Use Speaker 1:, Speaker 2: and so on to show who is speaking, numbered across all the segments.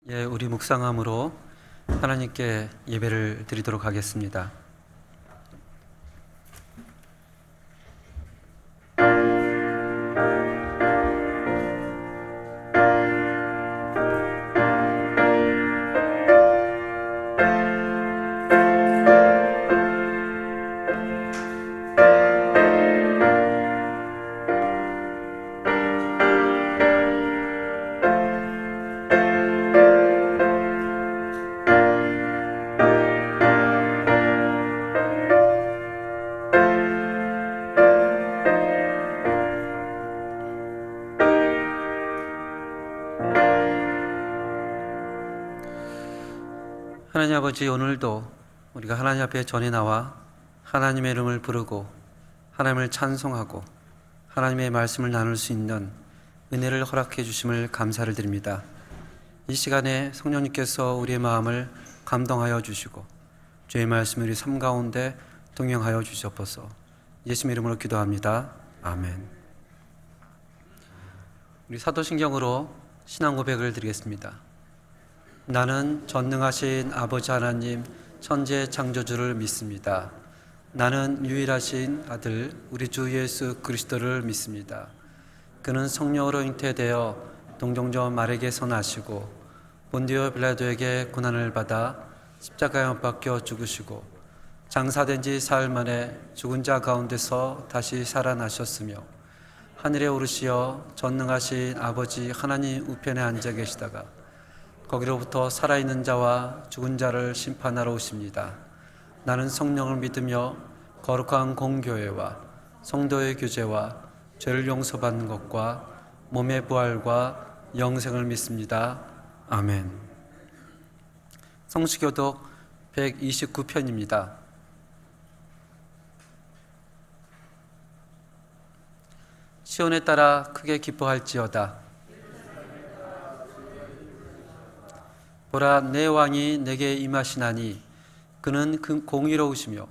Speaker 1: 예, 우리 묵상함으로 하나님께 예배를 드리도록 하겠습니다. 하나님 아버지, 오늘도 우리가 하나님 앞에 전에 나와 하나님의 이름을 부르고 하나님을 찬송하고 하나님의 말씀을 나눌 수 있는 은혜를 허락해 주심을 감사를 드립니다. 이 시간에 성령님께서 우리의 마음을 감동하여 주시고 주의 말씀을 우리 삶 가운데 동행하여 주시옵소서. 예수님 이름으로 기도합니다. 아멘. 우리 사도신경으로 신앙 고백을 드리겠습니다. 나는 전능하신 아버지 하나님 천재 창조주를 믿습니다. 나는 유일하신 아들 우리 주 예수 그리스도를 믿습니다. 그는 성령으로 잉태되어 동정녀 마리아에게서 나시고 본디오 빌라도에게 고난을 받아 십자가에 못 박혀 죽으시고 장사된 지 사흘 만에 죽은 자 가운데서 다시 살아나셨으며 하늘에 오르시어 전능하신 아버지 하나님 우편에 앉아 계시다가 거기로부터 살아있는 자와 죽은 자를 심판하러 오십니다. 나는 성령을 믿으며 거룩한 공교회와 성도의 교제와 죄를 용서받는 것과 몸의 부활과 영생을 믿습니다. 아멘. 성시교독 129편입니다. 시온에 따라 크게 기뻐할지어다. 보라, 내 왕이 내게 임하시나니 그는 공의로우시며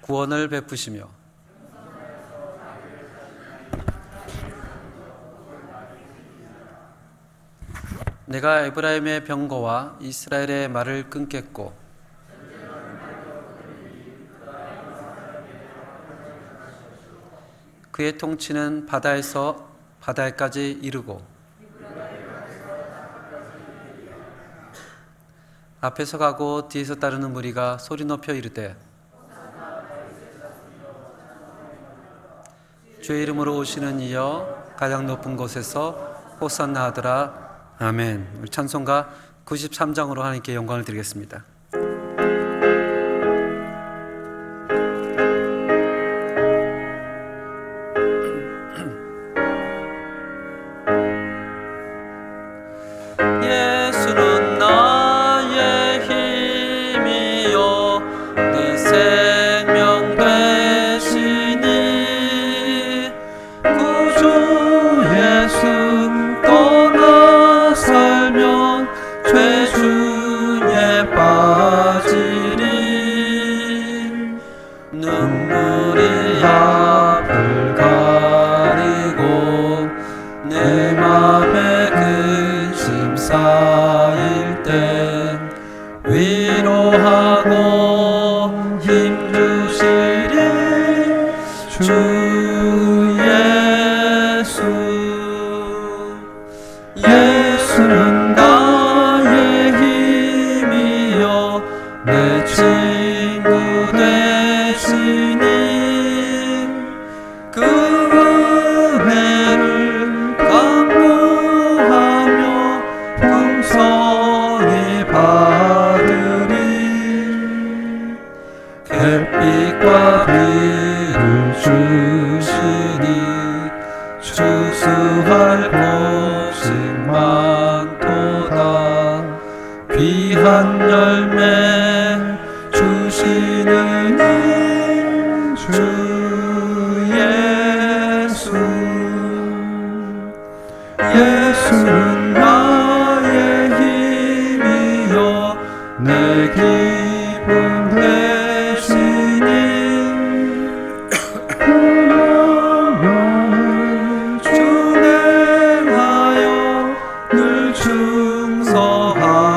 Speaker 1: 구원을 베푸시며 내가 에브라임의 병거와 이스라엘의 말을 끊겠고 그의 통치는 바다에서 바다에까지 이르고 앞에서 가고 뒤에서 따르는 무리가 소리 높여 이르되 주의 이름으로 오시는 이여 가장 높은 곳에서 호산나 하더라. 아멘. 우리 찬송가 93장으로 하나님께 영광을 드리겠습니다. 예수는 나의 힘이요 내 생명 되시니 구주 예수 떠나 살면 죄중에 빠지리 눈물이 앞을 가리고 내 맘에 근심 쌓일 땐 위로하고 힘주시리 주 예수. 예수는 나의 힘이요 내 친구 되시니 그 은혜를 간구하며 풍성히 받으리 햇빛과 비를 주시니 추수할 곳이 많도다 귀한 열매 주시느니 주 예수. 예수는 나의 힘이요 내 기쁨 되시니 그 영광을 준행하여 늘 충성하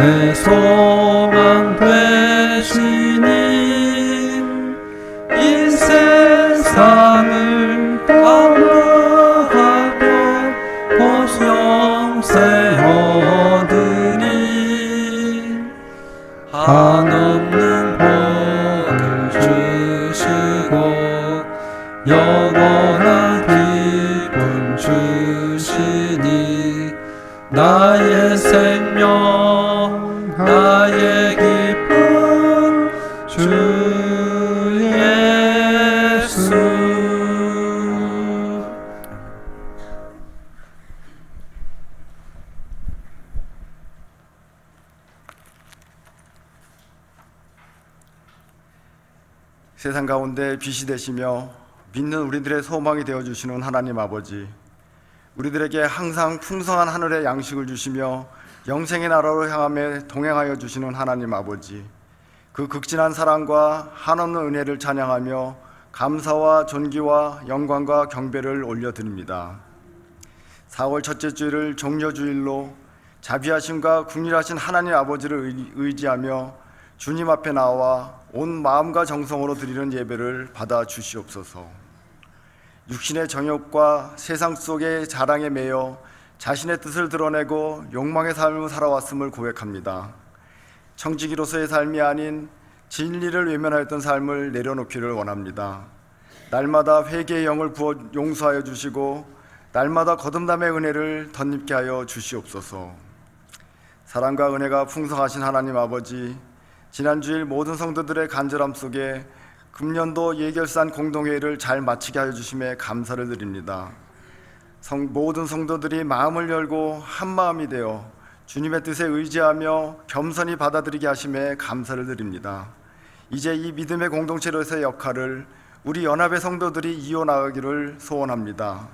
Speaker 1: 내 소망 되시니 이 세상을 떠나가며 곧 영생 얻으리 한없는 복을 주시고 영원한 기쁨 주시니 나의 생명 나의 기쁨 주 예수.
Speaker 2: 세상 가운데 빛이 되시며 믿는 우리들의 소망이 되어주시는 하나님 아버지, 우리들에게 항상 풍성한 하늘의 양식을 주시며 영생의 나라로 향함에 동행하여 주시는 하나님 아버지, 그 극진한 사랑과 한없는 은혜를 찬양하며 감사와 존귀와 영광과 경배를 올려드립니다. 4월 첫째 주일을 종려주일로 자비하심과 긍휼하신 하나님 아버지를 의지하며 주님 앞에 나와 온 마음과 정성으로 드리는 예배를 받아 주시옵소서. 육신의 정욕과 세상 속의 자랑에 매여 자신의 뜻을 드러내고 욕망의 삶을 살아왔음을 고백합니다. 청지기로서의 삶이 아닌 진리를 외면하였던 삶을 내려놓기를 원합니다. 날마다 회개의 영을 부어 용서하여 주시고 날마다 거듭남의 은혜를 덧입게 하여 주시옵소서. 사랑과 은혜가 풍성하신 하나님 아버지, 지난 주일 모든 성도들의 간절함 속에 금년도 예결산 공동회의를 잘 마치게 하여 주심에 감사를 드립니다. 모든 성도들이 마음을 열고 한 마음이 되어 주님의 뜻에 의지하며 겸손히 받아들이게 하심에 감사를 드립니다. 이제 이 믿음의 공동체로서의 역할을 우리 연합의 성도들이 이어나가기를 소원합니다.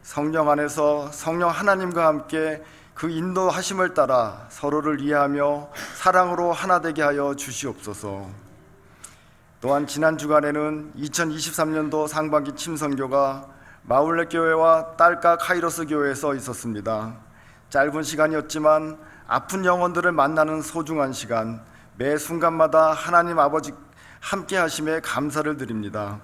Speaker 2: 성령 안에서 성령 하나님과 함께 그 인도하심을 따라 서로를 이해하며 사랑으로 하나 되게 하여 주시옵소서. 또한 지난 주간에는 2023년도 상반기 침선교가 마울렛 교회와 딸까 카이로스 교회에서 있었습니다. 짧은 시간이었지만 아픈 영혼들을 만나는 소중한 시간, 매 순간마다 하나님 아버지 함께 하심에 감사를 드립니다.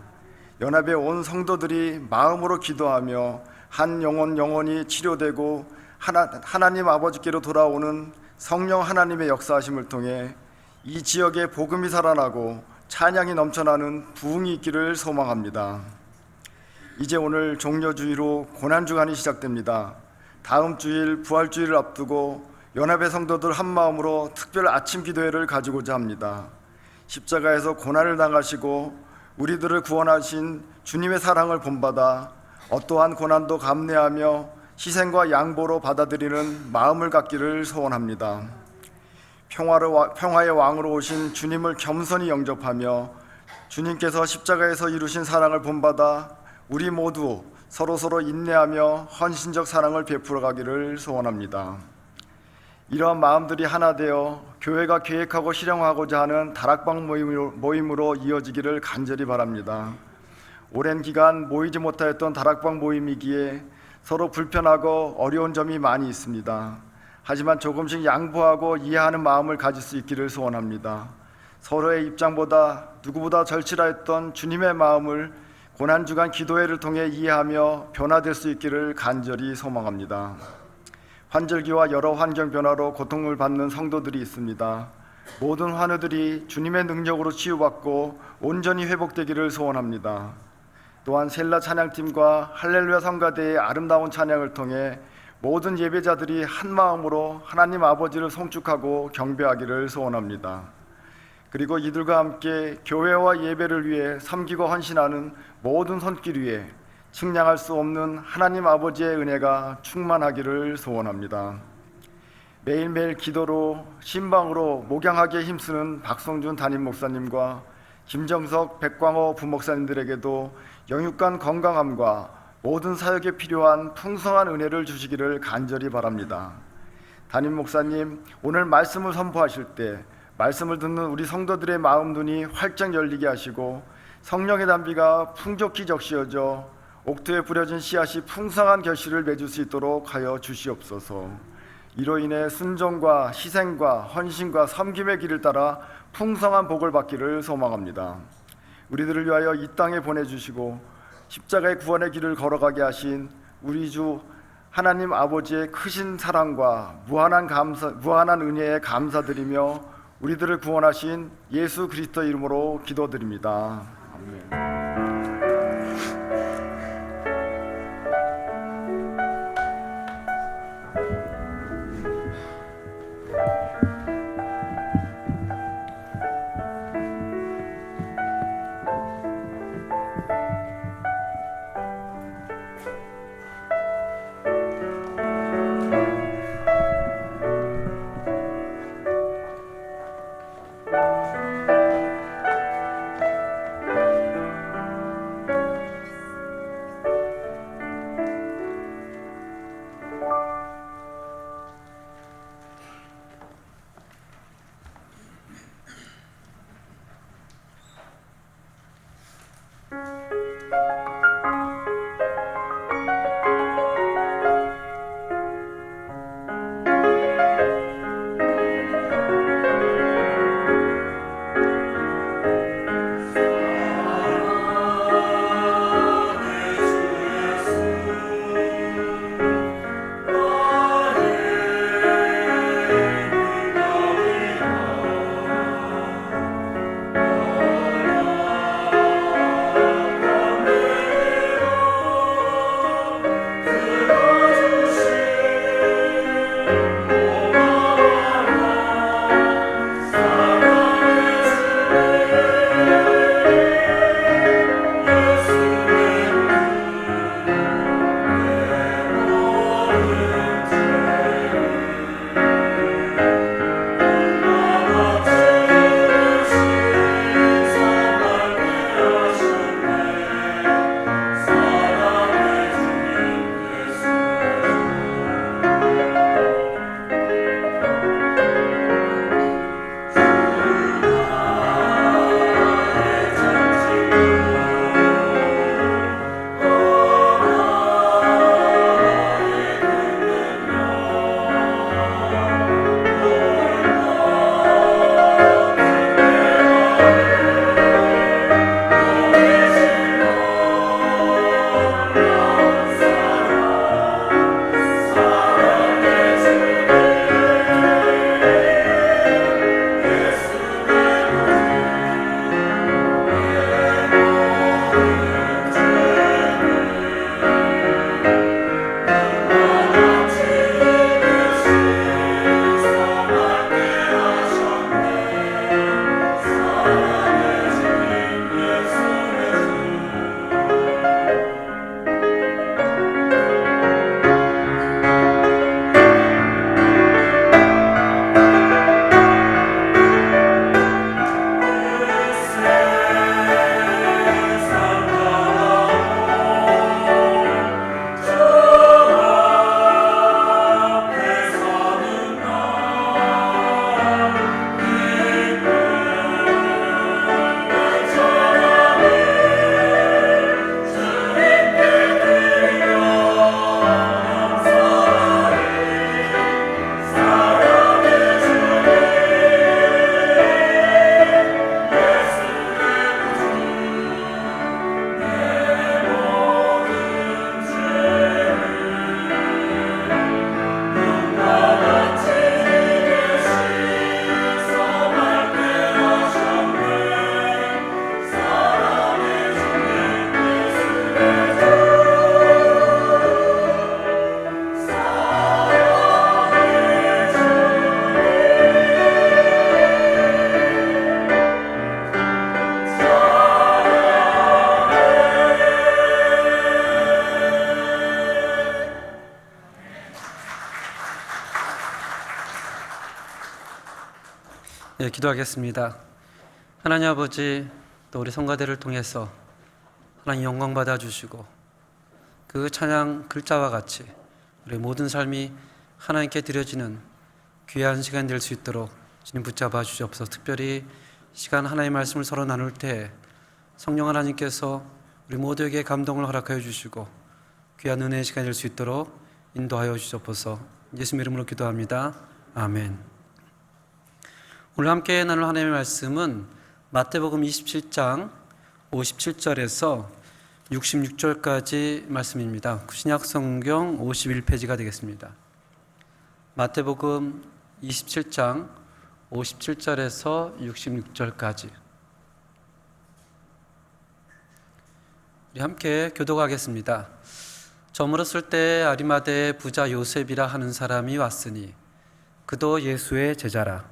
Speaker 2: 연합의 온 성도들이 마음으로 기도하며 한 영혼이 치료되고 하나님 아버지께로 돌아오는 성령 하나님의 역사하심을 통해 이 지역에 복음이 살아나고 찬양이 넘쳐나는 부흥이 있기를 소망합니다. 이제 오늘 종려주의로 고난주간이 시작됩니다. 다음 주일 부활주의를 앞두고 연합의 성도들 한마음으로 특별 아침 기도회를 가지고자 합니다. 십자가에서 고난을 당하시고 우리들을 구원하신 주님의 사랑을 본받아 어떠한 고난도 감내하며 희생과 양보로 받아들이는 마음을 갖기를 소원합니다. 평화의 왕으로 오신 주님을 겸손히 영접하며 주님께서 십자가에서 이루신 사랑을 본받아 우리 모두 서로서로 인내하며 헌신적 사랑을 베풀어 가기를 소원합니다. 이러한 마음들이 하나 되어 교회가 계획하고 실행하고자 하는 다락방 모임으로 이어지기를 간절히 바랍니다. 오랜 기간 모이지 못하였던 다락방 모임이기에 서로 불편하고 어려운 점이 많이 있습니다. 하지만 조금씩 양보하고 이해하는 마음을 가질 수 있기를 소원합니다. 서로의 입장보다 누구보다 절실하였던 주님의 마음을 고난주간 기도회를 통해 이해하며 변화될 수 있기를 간절히 소망합니다. 환절기와 여러 환경 변화로 고통을 받는 성도들이 있습니다. 모든 환우들이 주님의 능력으로 치유받고 온전히 회복되기를 소원합니다. 또한 셀라 찬양팀과 할렐루야 성가대의 아름다운 찬양을 통해 모든 예배자들이 한 마음으로 하나님 아버지를 송축하고 경배하기를 소원합니다. 그리고 이들과 함께 교회와 예배를 위해 섬기고 헌신하는 모든 손길 위에 측량할 수 없는 하나님 아버지의 은혜가 충만하기를 소원합니다. 매일매일 기도로 신방으로 목양하기에 힘쓰는 박성준 담임 목사님과 김정석 백광호 부목사님들에게도 영육간 건강함과 모든 사역에 필요한 풍성한 은혜를 주시기를 간절히 바랍니다. 담임 목사님, 오늘 말씀을 선포하실 때 말씀을 듣는 우리 성도들의 마음 눈이 활짝 열리게 하시고 성령의 단비가 풍족히 적시어져 옥토에 뿌려진 씨앗이 풍성한 결실을 맺을 수 있도록 하여 주시옵소서. 이로 인해 순종과 희생과 헌신과 섬김의 길을 따라 풍성한 복을 받기를 소망합니다. 우리들을 위하여 이 땅에 보내주시고 십자가의 구원의 길을 걸어가게 하신 우리 주 하나님 아버지의 크신 사랑과 무한한 은혜에 감사드리며 우리들을 구원하신 예수 그리스도 이름으로 기도드립니다. 아멘.
Speaker 1: 기도하겠습니다. 하나님 아버지, 또 우리 성가대를 통해서 하나님 영광 받아주시고 그 찬양 글자와 같이 우리 모든 삶이 하나님께 드려지는 귀한 시간 될 수 있도록 주님 붙잡아 주시옵소서. 특별히 시간 하나님의 말씀을 서로 나눌 때 성령 하나님께서 우리 모두에게 감동을 허락하여 주시고 귀한 은혜의 시간이 될 수 있도록 인도하여 주시옵소서. 예수님 이름으로 기도합니다. 아멘. 오늘 함께 나눌 하나님의 말씀은 마태복음 27장 57절에서 66절까지 말씀입니다. 신약 성경 51페이지가 되겠습니다. 마태복음 27장 57절에서 66절까지 우리 함께 교독하겠습니다. 저물었을 때 아리마대의 부자 요셉이라 하는 사람이 왔으니 그도 예수의 제자라.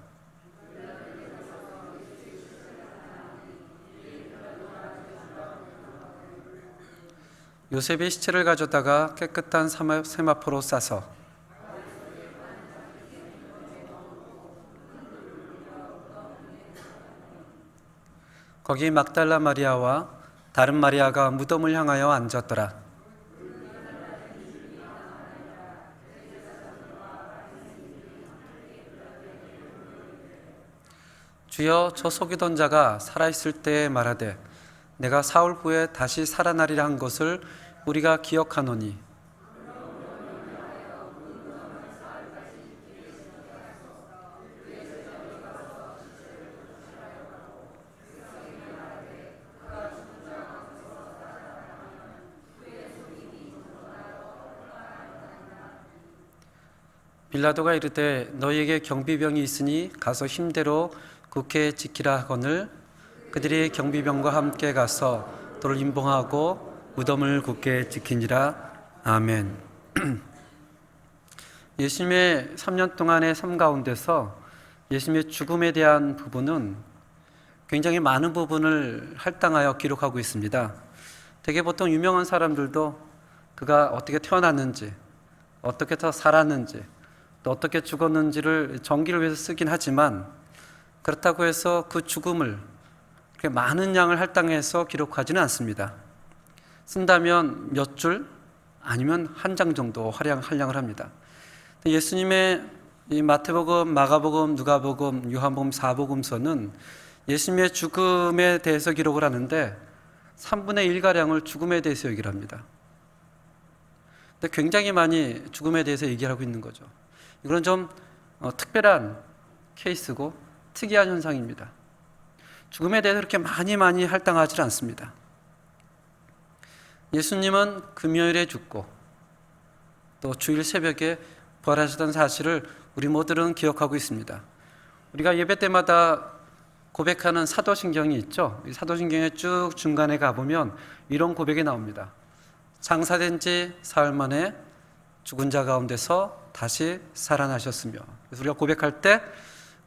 Speaker 1: 요셉이 시체를 가져다가 깨끗한 세마포로 싸서 거기 막달라 마리아와 다른 마리아가 무덤을 향하여 앉았더라. 주여, 저 속이던 자가 살아있을 때에 말하되 내가 사흘 후에 다시 살아나리라 한 것을 우리가 기억하노니 빌라도가 이르되 너희에게 경비병이 있으니 가서 힘대로 굳게 지키라 하거늘 그들이 경비병과 함께 가서 돌을 임봉하고 무덤을 굳게 지키니라. 아멘. 예수님의 3년 동안의 삶 가운데서 예수님의 죽음에 대한 부분은 굉장히 많은 부분을 할당하여 기록하고 있습니다. 되게 보통 유명한 사람들도 그가 어떻게 태어났는지, 어떻게 더 살았는지, 또 어떻게 죽었는지를 전기를 위해서 쓰긴 하지만 그렇다고 해서 그 죽음을 그렇게 많은 양을 할당해서 기록하지는 않습니다. 쓴다면 몇 줄 아니면 한 장 정도 한량을 합니다. 예수님의 이 마태복음, 마가복음, 누가복음, 요한복음, 사복음서는 예수님의 죽음에 대해서 기록을 하는데 3분의 1가량을 죽음에 대해서 얘기를 합니다. 근데 굉장히 많이 죽음에 대해서 얘기하고 있는 거죠. 이건 좀 특별한 케이스고 특이한 현상입니다. 죽음에 대해서 그렇게 많이 할당하지 않습니다. 예수님은 금요일에 죽고 또 주일 새벽에 부활하셨던 사실을 우리 모두는 기억하고 있습니다. 우리가 예배 때마다 고백하는 사도신경이 있죠. 이 사도신경에 쭉 중간에 가보면 이런 고백이 나옵니다. 장사된 지 사흘 만에 죽은 자 가운데서 다시 살아나셨으며, 그래서 우리가 고백할 때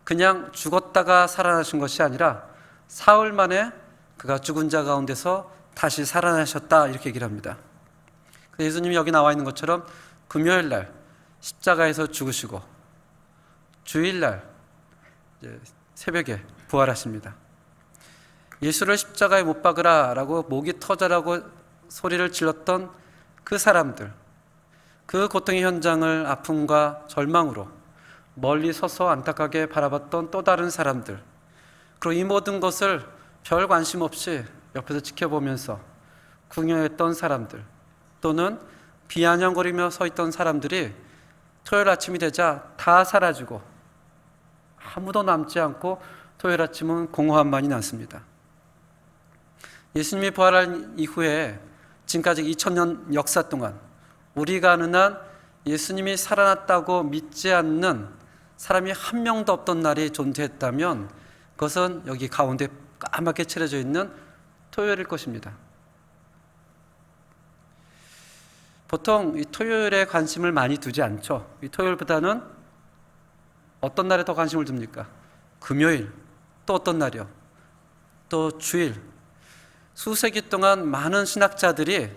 Speaker 1: 그냥 죽었다가 살아나신 것이 아니라 사흘 만에 그가 죽은 자 가운데서 다시 살아나셨다, 이렇게 얘기를 합니다. 예수님이 여기 나와 있는 것처럼 금요일 날 십자가에서 죽으시고 주일날 새벽에 부활하십니다. 예수를 십자가에 못 박으라 라고 목이 터져라고 소리를 질렀던 그 사람들, 그 고통의 현장을 아픔과 절망으로 멀리 서서 안타깝게 바라봤던 또 다른 사람들, 그리고 이 모든 것을 별 관심 없이 옆에서 지켜보면서 궁여했던 사람들, 또는 비아냥거리며 서 있던 사람들이 토요일 아침이 되자 다 사라지고 아무도 남지 않고 토요일 아침은 공허함만이 남습니다. 예수님이 부활한 이후에 지금까지 2000년 역사 동안 우리가 아는 한 예수님이 살아났다고 믿지 않는 사람이 한 명도 없던 날이 존재했다면 그것은 여기 가운데 까맣게 칠해져 있는 토요일일 것입니다. 보통 이 토요일에 관심을 많이 두지 않죠. 이 토요일보다는 어떤 날에 더 관심을 둡니까? 금요일, 또 어떤 날이요? 또 주일. 수세기 동안 많은 신학자들이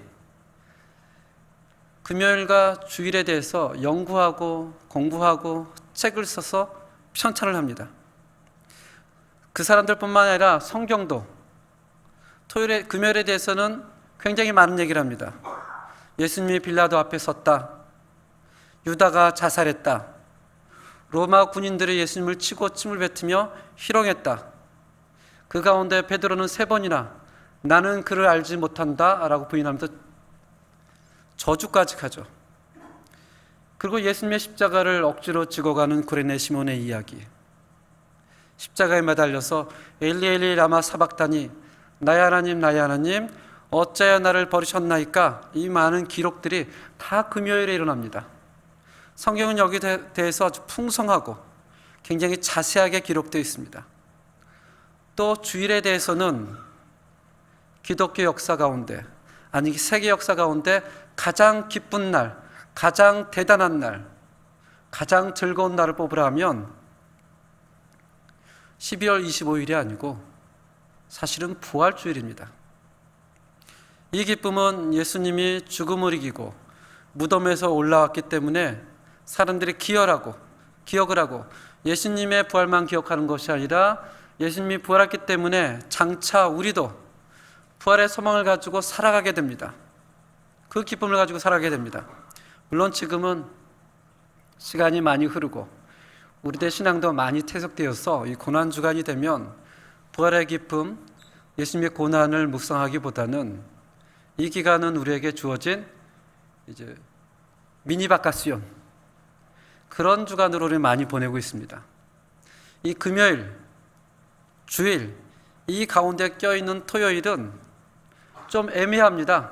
Speaker 1: 금요일과 주일에 대해서 연구하고 공부하고 책을 써서 편찬을 합니다. 그 사람들뿐만 아니라 성경도 금요일에 대해서는 굉장히 많은 얘기를 합니다. 예수님이 빌라도 앞에 섰다. 유다가 자살했다. 로마 군인들이 예수님을 치고 침을 뱉으며 희롱했다. 그 가운데 베드로는 3번이나 나는 그를 알지 못한다 라고 부인하면서 저주까지 하죠. 그리고 예수님의 십자가를 억지로 지고 가는 구레네 시몬의 이야기, 십자가에 매달려서 엘리 엘리 라마 사박다니, 나의 하나님 나의 하나님 어찌하여 나를 버리셨나이까, 이 많은 기록들이 다 금요일에 일어납니다. 성경은 여기에 대해서 아주 풍성하고 굉장히 자세하게 기록되어 있습니다. 또 주일에 대해서는 기독교 역사 가운데, 아니 세계 역사 가운데 가장 기쁜 날, 가장 대단한 날, 가장 즐거운 날을 뽑으라 하면 12월 25일이 아니고 사실은 부활주일입니다. 이 기쁨은 예수님이 죽음을 이기고 무덤에서 올라왔기 때문에 사람들이 기억을 하고 예수님의 부활만 기억하는 것이 아니라 예수님이 부활했기 때문에 장차 우리도 부활의 소망을 가지고 살아가게 됩니다. 그 기쁨을 가지고 살아가게 됩니다. 물론 지금은 시간이 많이 흐르고 우리들의 신앙도 많이 퇴색되어서 이 고난주간이 되면 부활의 기쁨, 예수님의 고난을 묵상하기보다는 이 기간은 우리에게 주어진 이제 미니 바카시온, 그런 주간으로 우리 많이 보내고 있습니다. 이 금요일, 주일, 이 가운데 껴있는 토요일은 좀 애매합니다.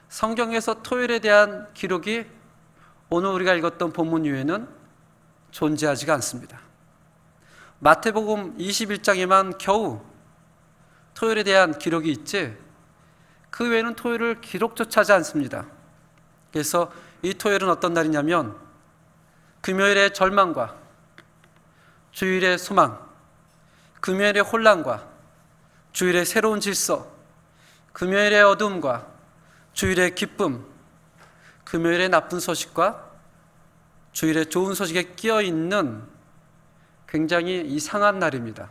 Speaker 1: 성경에서 토요일에 대한 기록이 오늘 우리가 읽었던 본문 이외에는 존재하지가 않습니다. 마태복음 21장에만 겨우 토요일에 대한 기록이 있지, 그 외에는 토요일을 기록조차 하지 않습니다. 그래서 이 토요일은 어떤 날이냐면 금요일의 절망과 주일의 소망, 금요일의 혼란과 주일의 새로운 질서, 금요일의 어둠과 주일의 기쁨, 금요일의 나쁜 소식과 주일의 좋은 소식에 끼어있는 굉장히 이상한 날입니다.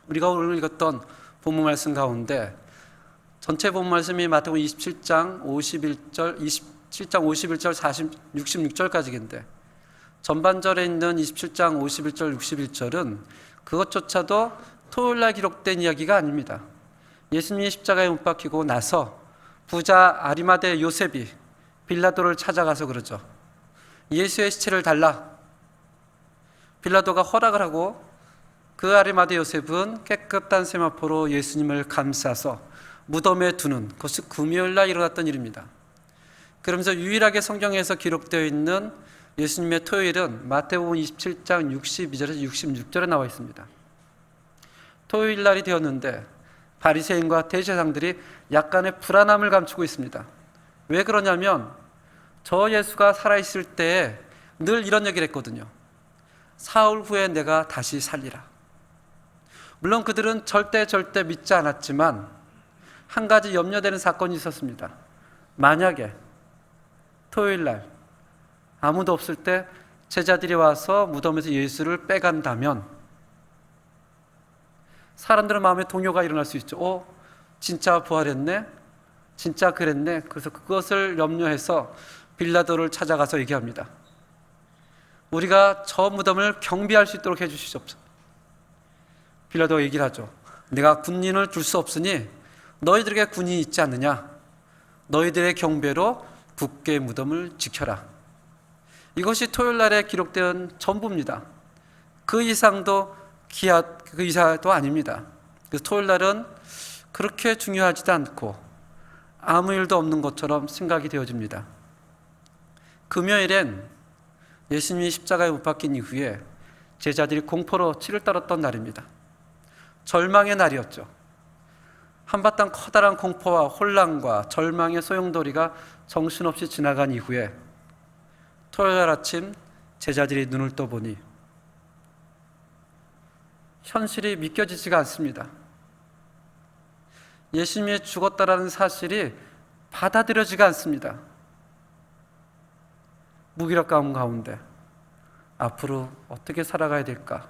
Speaker 1: 우리가 오늘 읽었던 본문 말씀 가운데 전체 본문 말씀이 마태복음 27장 51절, 27장 66절까지인데 전반절에 있는 27장 51절, 61절은 그것조차도 토요일날 기록된 이야기가 아닙니다. 예수님이 십자가에 못 박히고 나서 부자 아리마대 요셉이 빌라도를 찾아가서 그러죠. 예수의 시체를 달라. 빌라도가 허락을 하고 그 아리마대 요셉은 깨끗한 세마포로 예수님을 감싸서 무덤에 두는, 그것이 금요일날 일어났던 일입니다. 그러면서 유일하게 성경에서 기록되어 있는 예수님의 토요일은 마태복음 27장 62절에서 66절에 나와 있습니다. 토요일날이 되었는데 바리새인과 대제사장들이 약간의 불안함을 감추고 있습니다. 왜 그러냐면 저 예수가 살아있을 때에 늘 이런 얘기를 했거든요. 사흘 후에 내가 다시 살리라. 물론 그들은 절대 믿지 않았지만 한 가지 염려되는 사건이 있었습니다. 만약에 토요일날 아무도 없을 때 제자들이 와서 무덤에서 예수를 빼간다면 사람들의 마음에 동요가 일어날 수 있죠. 진짜 부활했네? 진짜 그랬네? 그래서 그것을 염려해서 빌라도를 찾아가서 얘기합니다. 우리가 저 무덤을 경비할 수 있도록 해주시옵소서. 빌라도가 얘기를 하죠. 내가 군인을 둘 수 없으니 너희들에게 군인이 있지 않느냐? 너희들의 경배로 굳게 무덤을 지켜라. 이것이 토요일날에 기록된 전부입니다. 그 이상도 아닙니다. 그래서 토요일날은 그렇게 중요하지도 않고 아무 일도 없는 것처럼 생각이 되어집니다. 금요일엔 예수님이 십자가에 못 박힌 이후에 제자들이 공포로 치를 떨었던 날입니다. 절망의 날이었죠. 한바탕 커다란 공포와 혼란과 절망의 소용돌이가 정신없이 지나간 이후에 토요일 아침 제자들이 눈을 떠보니 현실이 믿겨지지가 않습니다. 예수님이 죽었다라는 사실이 받아들여지가 않습니다. 무기력감 가운데 앞으로 어떻게 살아가야 될까?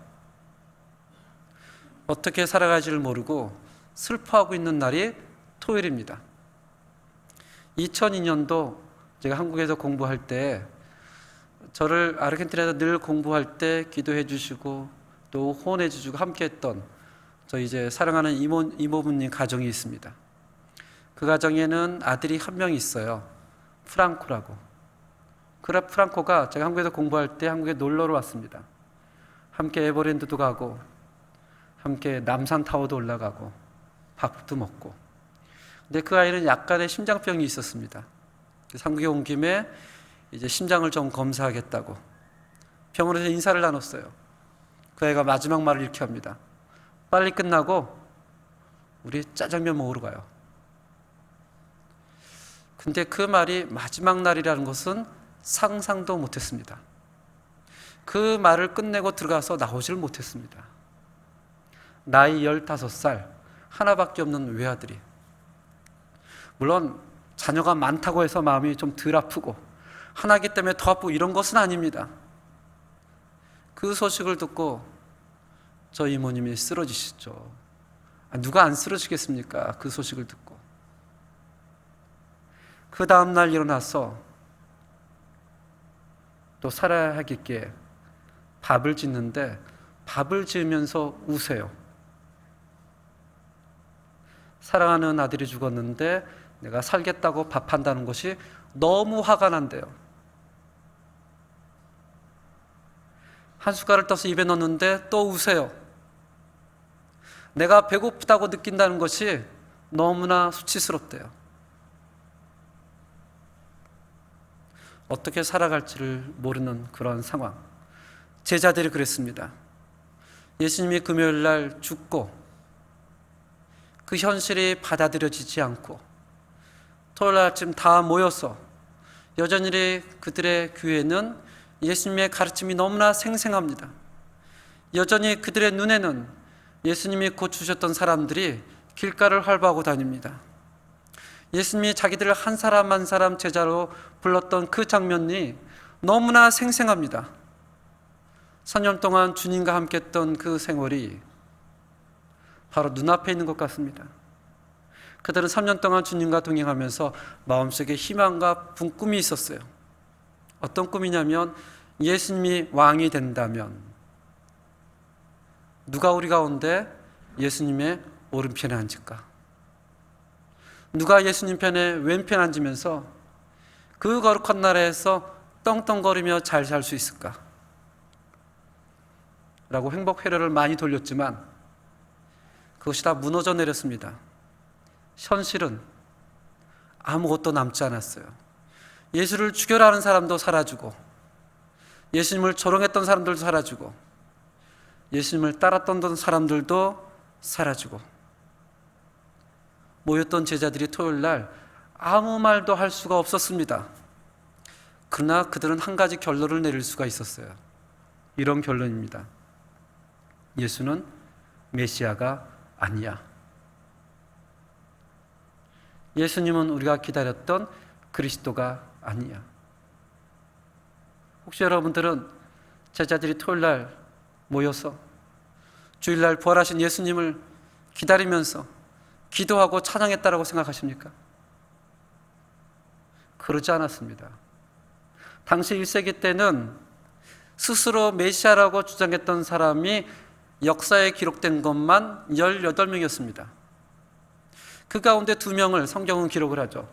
Speaker 1: 어떻게 살아가지를 모르고 슬퍼하고 있는 날이 토요일입니다. 2002년도 제가 한국에서 공부할 때 저를 아르헨티나에서 늘 공부할 때 기도해 주시고 또 호언해 주시고 함께했던 저 이제 사랑하는 이모부님 가정이 있습니다. 그 가정에는 아들이 한 명 있어요. 프랑코라고. 프랑코가 제가 한국에서 공부할 때 한국에 놀러를 왔습니다. 함께 에버랜드도 가고 함께 남산타워도 올라가고 밥도 먹고. 근데 그 아이는 약간의 심장병이 있었습니다. 그래서 한국에 온 김에 이제 심장을 좀 검사하겠다고 병원에서 인사를 나눴어요. 그 아이가 마지막 말을 이렇게 합니다. 빨리 끝나고 우리 짜장면 먹으러 가요. 근데 그 말이 마지막 날이라는 것은 상상도 못했습니다. 그 말을 끝내고 들어가서 나오질 못했습니다. 나이 15살, 하나밖에 없는 외아들이. 물론 자녀가 많다고 해서 마음이 좀 덜 아프고 하나이기 때문에 더 아프고 이런 것은 아닙니다. 그 소식을 듣고 저희 이모님이 쓰러지시죠. 누가 안 쓰러지겠습니까? 그 소식을 듣고. 그 다음날 일어나서 또 살아야 하겠기에 밥을 짓는데 밥을 지으면서 우세요. 사랑하는 아들이 죽었는데 내가 살겠다고 밥한다는 것이 너무 화가 난대요. 한 숟갈을 떠서 입에 넣는데 또 우세요. 내가 배고프다고 느낀다는 것이 너무나 수치스럽대요. 어떻게 살아갈지를 모르는 그런 상황. 제자들이 그랬습니다. 예수님이 금요일 날 죽고 그 현실이 받아들여지지 않고 토요일 아침 다 모여서 여전히 그들의 귀에는 예수님의 가르침이 너무나 생생합니다. 여전히 그들의 눈에는 예수님이 고치셨던 사람들이 길가를 활보하고 다닙니다. 예수님이 자기들을 한 사람 한 사람 제자로 불렀던 그 장면이 너무나 생생합니다. 4년 동안 주님과 함께 했던 그 생활이 바로 눈앞에 있는 것 같습니다. 그들은 3년 동안 주님과 동행하면서 마음속에 희망과 꿈이 있었어요. 어떤 꿈이냐면 예수님이 왕이 된다면 누가 우리 가운데 예수님의 오른편에 앉을까? 누가 예수님 편에 왼편 앉으면서 그 거룩한 나라에서 떵떵거리며 잘 살 수 있을까? 라고 행복 회로를 많이 돌렸지만 그것이 다 무너져 내렸습니다. 현실은 아무것도 남지 않았어요. 예수를 죽여라 하는 사람도 사라지고 예수님을 조롱했던 사람들도 사라지고 예수님을 따랐던 사람들도 사라지고 모였던 제자들이 토요일 날 아무 말도 할 수가 없었습니다. 그러나 그들은 한 가지 결론을 내릴 수가 있었어요. 이런 결론입니다. 예수는 메시아가 아니야. 예수님은 우리가 기다렸던 그리스도가 아니야. 혹시 여러분들은 제자들이 토요일 날 모여서 주일날 부활하신 예수님을 기다리면서 기도하고 찬양했다라고 생각하십니까? 그러지 않았습니다. 당시 1세기 때는 스스로 메시아라고 주장했던 사람이 역사에 기록된 것만 18명이었습니다. 그 가운데 2명을 성경은 기록을 하죠.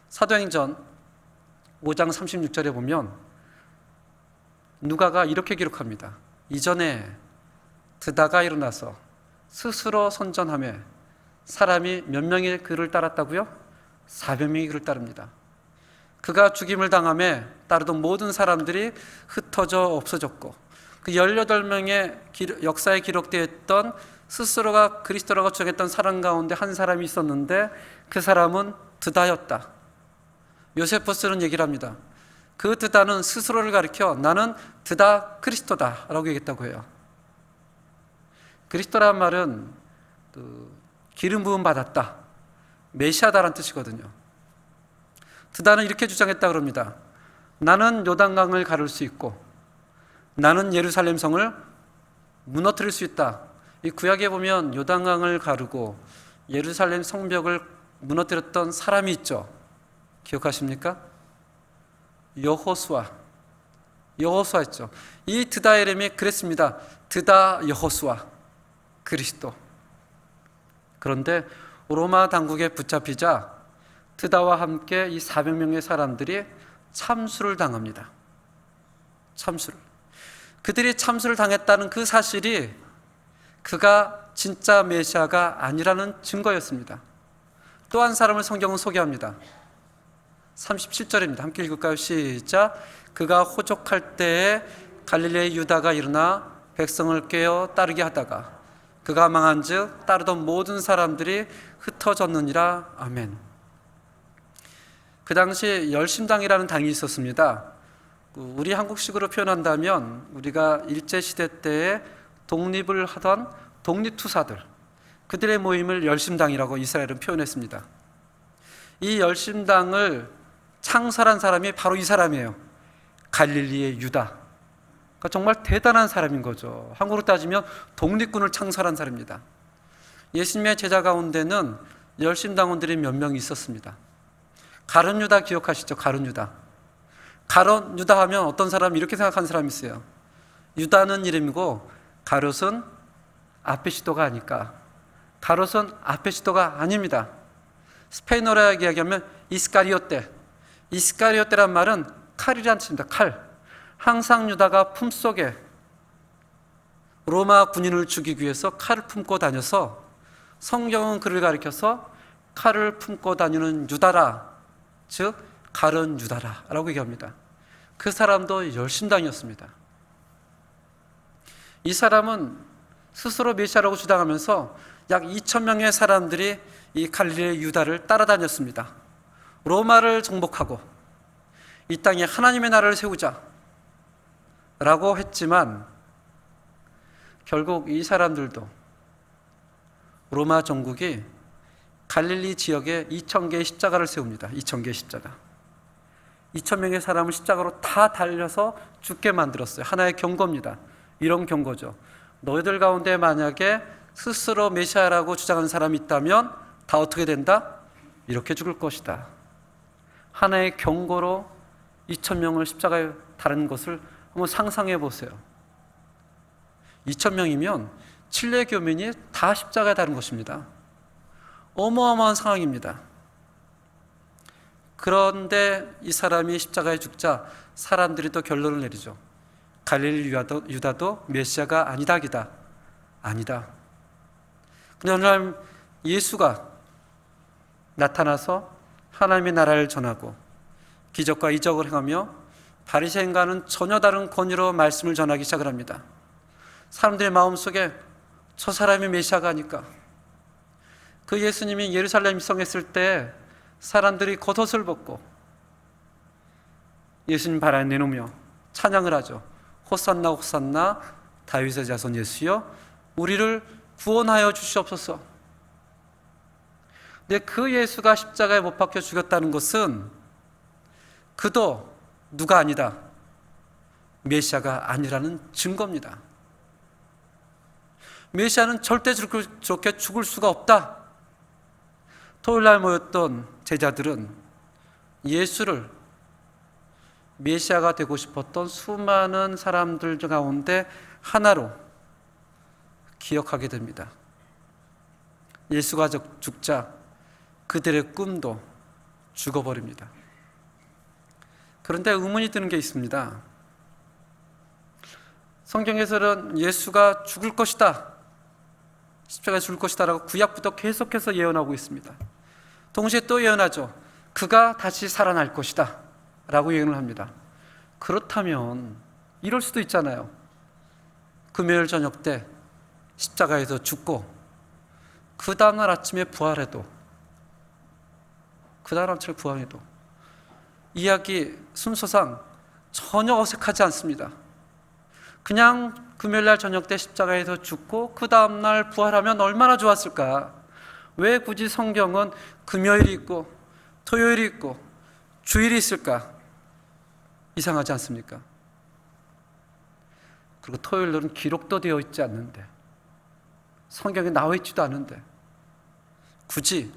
Speaker 1: 사도행전 5장 36절에 보면 누가가 이렇게 기록합니다. 이전에 드다가 일어나서 스스로 선전하며 사람이 몇 명이 그를 따랐다고요? 400명이 그를 따릅니다. 그가 죽임을 당하며 따르던 모든 사람들이 흩어져 없어졌고 그 18명의 역사에 기록되어 있던 스스로가 그리스도라고 주장했던 사람 가운데 한 사람이 있었는데 그 사람은 드다였다. 요세포스는 얘기를 합니다. 그 드다는 스스로를 가리켜 나는 드다 그리스도다 라고 얘기했다고 해요. 그리스도란 말은 기름 부음 받았다, 메시아다라는 뜻이거든요. 드다는 이렇게 주장했다고 합니다. 나는 요단강을 가를 수 있고 나는 예루살렘 성을 무너뜨릴 수 있다. 이 구약에 보면 요단강을 가르고 예루살렘 성벽을 무너뜨렸던 사람이 있죠. 기억하십니까? 여호수아였죠. 이 드다의 이름이 그랬습니다. 드다 여호수아 그리스도. 그런데 로마 당국에 붙잡히자 드다와 함께 이 400명의 사람들이 참수를 당합니다. 참수를. 그들이 참수를 당했다는 그 사실이 그가 진짜 메시아가 아니라는 증거였습니다. 또 한 사람을 성경은 소개합니다. 37절입니다. 함께 읽을까요? 시작. 그가 호족할 때에 갈릴레의 유다가 일어나 백성을 깨어 따르게 하다가 그가 망한즉 따르던 모든 사람들이 흩어졌느니라. 아멘. 그 당시 열심당이라는 당이 있었습니다. 우리 한국식으로 표현한다면 우리가 일제시대 때에 독립을 하던 독립투사들, 그들의 모임을 열심당이라고 이스라엘은 표현했습니다. 이 열심당을 창설한 사람이 바로 이 사람이에요. 갈릴리의 유다. 그러니까 정말 대단한 사람인 거죠. 한국으로 따지면 독립군을 창설한 사람입니다. 예수님의 제자 가운데는 열심당원들이 몇 명 있었습니다. 가룟 유다 기억하시죠? 가룟 유다. 가룟 유다 하면 어떤 사람이 이렇게 생각하는 사람이 있어요. 유다는 이름이고 가롯은 앞에 시도가 아닐까. 가롯은 앞에 시도가 아닙니다. 스페인어로 이야기하면 이스카리오테. 이스카리오테란 말은 칼이란 뜻입니다. 칼. 항상 유다가 품속에 로마 군인을 죽이기 위해서 칼을 품고 다녀서 성경은 그를 가리켜서 칼을 품고 다니는 유다라, 즉 가룟 유다라라고 얘기합니다. 그 사람도 열심당이었습니다. 이 사람은 스스로 메시아라고 주장하면서 약 2,000명의 사람들이 이 갈릴리 유다를 따라다녔습니다. 로마를 정복하고 이 땅에 하나님의 나라를 세우자 라고 했지만 결국 이 사람들도 로마 정국이 갈릴리 지역에 2,000개의 십자가를 세웁니다. 2,000개의 십자가. 2,000명의 사람을 십자가로 다 달려서 죽게 만들었어요. 하나의 경고입니다. 이런 경고죠. 너희들 가운데 만약에 스스로 메시아라고 주장하는 사람이 있다면 다 어떻게 된다? 이렇게 죽을 것이다. 하나의 경고로 2,000명을 십자가에 다른 것을 한번 상상해 보세요. 2,000명이면 칠레 교민이 다 십자가에 다른 것입니다. 어마어마한 상황입니다. 그런데 이 사람이 십자가에 죽자 사람들이 또 결론을 내리죠. 갈릴리 유다도 메시아가 아니다, 기다. 아니다. 그런데 어느 날 예수가 나타나서 하나님의 나라를 전하고 기적과 이적을 행하며 바리새인과는 전혀 다른 권위로 말씀을 전하기 시작을 합니다. 사람들의 마음속에 저 사람이 메시아가 아닐까. 그 예수님이 예루살렘 입성했을 때 사람들이 겉옷을 벗고 예수님 발 안에 내놓으며 찬양을 하죠. 호산나 호산나 다윗의 자손 예수여 우리를 구원하여 주시옵소서. 근데 그 예수가 십자가에 못 박혀 죽였다는 것은 그도 누가 아니다. 메시아가 아니라는 증거입니다. 메시아는 절대 저렇게 죽을 수가 없다. 토요일날 모였던 제자들은 예수를 메시아가 되고 싶었던 수많은 사람들 가운데 하나로 기억하게 됩니다. 예수가 죽자 그들의 꿈도 죽어버립니다. 그런데 의문이 드는 게 있습니다. 성경에서는 예수가 죽을 것이다, 십자가에 죽을 것이다 라고 구약부터 계속해서 예언하고 있습니다. 동시에 또 예언하죠. 그가 다시 살아날 것이다 라고 예언을 합니다. 그렇다면 이럴 수도 있잖아요. 금요일 저녁 때 십자가에서 죽고 그 다음날 아침에 부활해도 이야기 순서상 전혀 어색하지 않습니다. 그냥 금요일날 저녁 때 십자가에서 죽고 그 다음날 부활하면 얼마나 좋았을까. 왜 굳이 성경은 금요일이 있고 토요일이 있고 주일이 있을까? 이상하지 않습니까? 그리고 토요일은 기록도 되어 있지 않는데 성경에 나와 있지도 않은데 굳이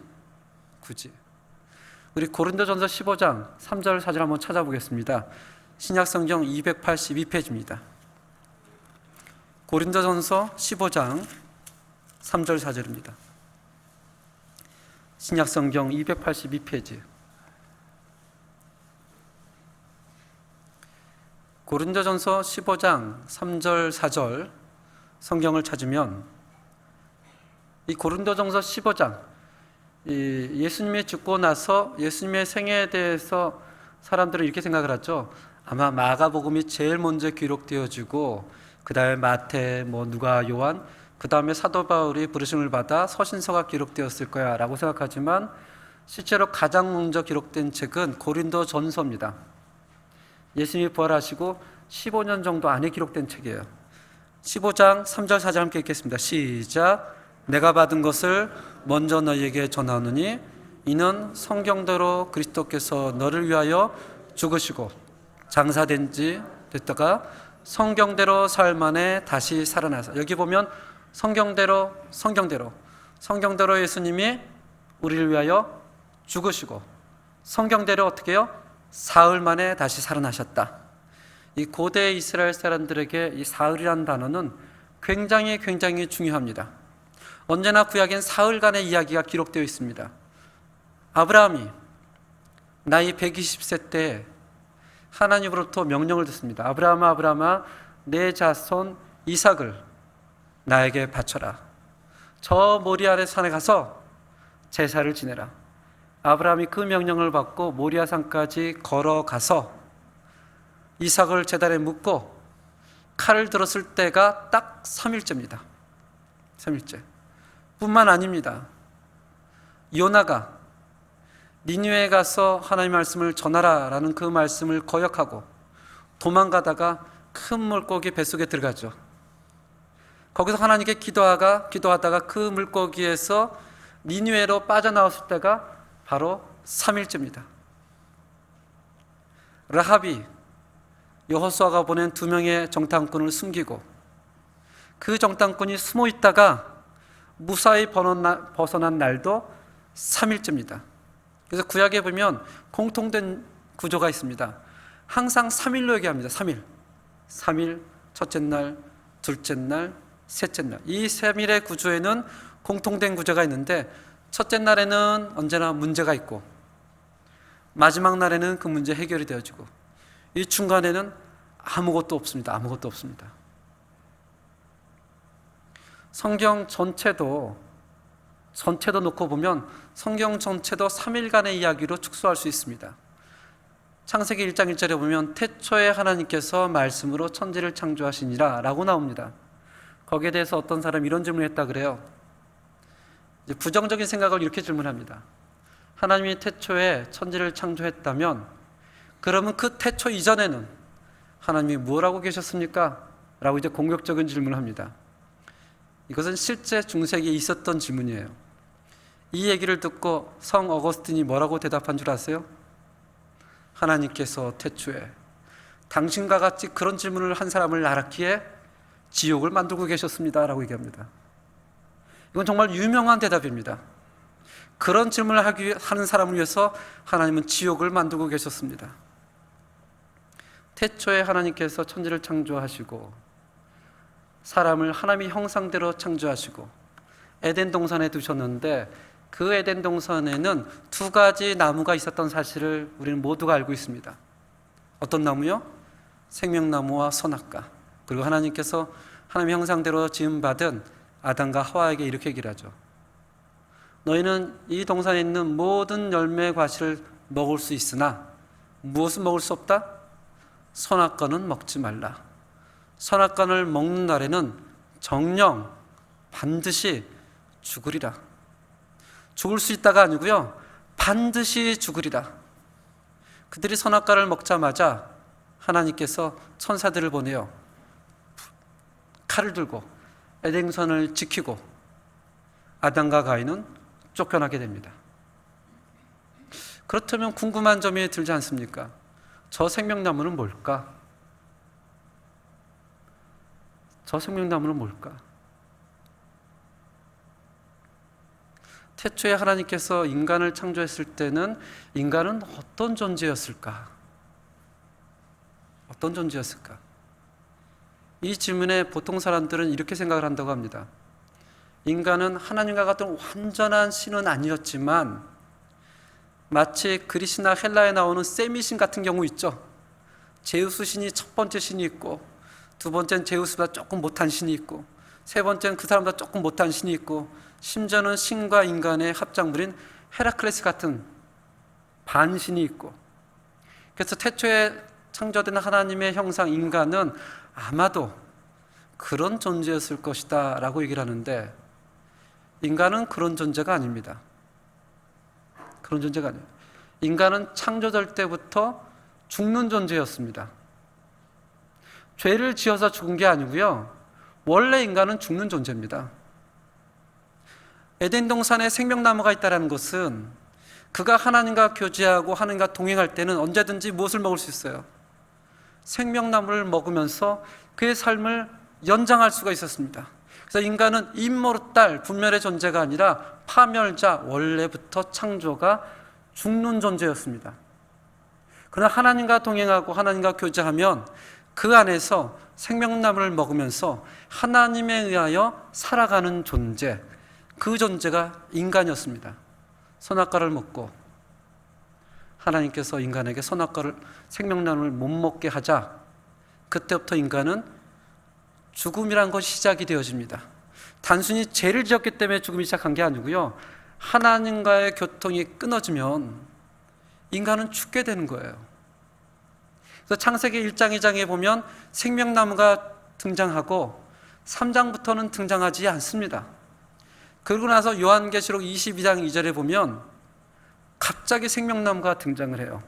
Speaker 1: 우리 고린도전서 15장 3절 4절 한번 찾아보겠습니다. 신약성경 282페이지입니다. 고린도전서 15장 3절 4절입니다. 신약성경 282페이지. 고린도전서 15장 3절 4절 성경을 찾으면 이 고린도전서 15장 예수님이 죽고 나서 예수님의 생애에 대해서 사람들은 이렇게 생각을 하죠. 아마 마가복음이 제일 먼저 기록되어지고 그 다음에 마태, 누가, 요한, 그 다음에 사도 바울이 부르심을 받아 서신서가 기록되었을 거야 라고 생각하지만 실제로 가장 먼저 기록된 책은 고린도전서입니다. 예수님이 부활하시고 15년 정도 안에 기록된 책이에요. 15장 3절 4절 함께 읽겠습니다. 시작. 내가 받은 것을 먼저 너희에게 전하노니 이는 성경대로 그리스도께서 너를 위하여 죽으시고 장사된 지 됐다가 성경대로 사흘 만에 다시 살아나서, 여기 보면 성경대로 예수님이 우리를 위하여 죽으시고 성경대로 어떻게 해요? 사흘 만에 다시 살아나셨다. 이 고대 이스라엘 사람들에게 이 사흘이라는 단어는 굉장히 중요합니다. 언제나 구약엔 사흘간의 이야기가 기록되어 있습니다. 아브라함이 나이 120세 때 하나님으로부터 명령을 듣습니다. 아브라함아 내 자손 이삭을 나에게 바쳐라. 저 모리아의 산에 가서 제사를 지내라. 아브라함이 그 명령을 받고 모리아 산까지 걸어가서 이삭을 제단에 묻고 칼을 들었을 때가 딱 3일째입니다. 3일째. 뿐만 아닙니다. 요나가 니느웨에 가서 하나님의 말씀을 전하라 라는 그 말씀을 거역하고 도망가다가 큰 물고기 뱃속에 들어가죠. 거기서 하나님께 기도하다가 그 물고기에서 니느웨로 빠져나왔을 때가 바로 3일째입니다. 라합이 여호수아가 보낸 2명의 정탐꾼을 숨기고 그 정탐꾼이 숨어 있다가 무사히 벗어난 날도 3일째입니다. 그래서 구약에 보면 공통된 구조가 있습니다. 항상 3일로 얘기합니다. 3일, 첫째 날, 둘째 날, 셋째 날. 이 3일의 구조에는 공통된 구조가 있는데 첫째 날에는 언제나 문제가 있고 마지막 날에는 그 문제 해결이 되어지고 이 중간에는 아무것도 없습니다. 성경 전체도 놓고 보면 성경 전체도 3일간의 이야기로 축소할 수 있습니다. 창세기 1장 1절에 보면 태초에 하나님께서 말씀으로 천지를 창조하시니라 라고 나옵니다. 거기에 대해서 어떤 사람이 이런 질문을 했다 그래요. 이제 부정적인 생각을 이렇게 질문합니다. 하나님이 태초에 천지를 창조했다면 그러면 그 태초 이전에는 하나님이 뭘 하고 계셨습니까? 라고 이제 공격적인 질문을 합니다. 이것은 실제 중세기에 있었던 질문이에요. 이 얘기를 듣고 성 어거스틴이 뭐라고 대답한 줄 아세요? 하나님께서 태초에 당신과 같이 그런 질문을 한 사람을 알았기에 지옥을 만들고 계셨습니다 라고 얘기합니다. 이건 정말 유명한 대답입니다. 그런 질문을 하는 사람을 위해서 하나님은 지옥을 만들고 계셨습니다. 태초에 하나님께서 천지를 창조하시고 사람을 하나님의 형상대로 창조하시고 에덴 동산에 두셨는데 그 에덴 동산에는 2가지 나무가 있었던 사실을 우리는 모두가 알고 있습니다. 어떤 나무요? 생명나무와 선악과. 그리고 하나님께서 하나님의 형상대로 지음받은 아담과 하와에게 이렇게 얘기를 하죠. 너희는 이 동산에 있는 모든 열매의 과실을 먹을 수 있으나 무엇은 먹을 수 없다? 선악과는 먹지 말라. 선악과를 먹는 날에는 정녕 반드시 죽으리라. 죽을 수 있다가 아니고요, 반드시 죽으리라. 그들이 선악과를 먹자마자 하나님께서 천사들을 보내요. 칼을 들고 에덴성을 지키고 아담과 가인은 쫓겨나게 됩니다. 그렇다면 궁금한 점이 들지 않습니까? 저 생명나무는 뭘까? 태초에 하나님께서 인간을 창조했을 때는 인간은 어떤 존재였을까? 이 질문에 보통 사람들은 이렇게 생각을 한다고 합니다. 인간은 하나님과 같은 완전한 신은 아니었지만 마치 그리스나 헬라에 나오는 세미신 같은 경우 있죠. 제우스 신이 첫 번째 신이 있고, 두 번째는 제우스보다 조금 못한 신이 있고, 세 번째는 그 사람보다 조금 못한 신이 있고, 심지어는 신과 인간의 합작물인 헤라클레스 같은 반신이 있고, 그래서 태초에 창조된 하나님의 형상 인간은 아마도 그런 존재였을 것이다 라고 얘기를 하는데, 인간은 그런 존재가 아닙니다. 그런 존재가 아니에요. 인간은 창조될 때부터 죽는 존재였습니다. 죄를 지어서 죽은 게 아니고요, 원래 인간은 죽는 존재입니다. 에덴 동산에 생명나무가 있다는 것은 그가 하나님과 교제하고 하나님과 동행할 때는 언제든지 무엇을 먹을 수 있어요? 생명나무를 먹으면서 그의 삶을 연장할 수가 있었습니다. 그래서 인간은 임모르탈, 분멸의 존재가 아니라 파멸자, 원래부터 창조가 죽는 존재였습니다. 그러나 하나님과 동행하고 하나님과 교제하면 그 안에서 생명나무를 먹으면서 하나님에 의하여 살아가는 존재, 그 존재가 인간이었습니다. 선악과를 먹고 하나님께서 인간에게 선악과를, 생명나무를 못 먹게 하자, 그때부터 인간은 죽음이란 것이 시작이 되어집니다. 단순히 죄를 지었기 때문에 죽음이 시작한 게 아니고요, 하나님과의 교통이 끊어지면 인간은 죽게 되는 거예요. 그래서 창세기 1장, 2장에 보면 생명나무가 등장하고 3장부터는 등장하지 않습니다. 그러고 나서 요한계시록 22장 2절에 보면 갑자기 생명나무가 등장을 해요.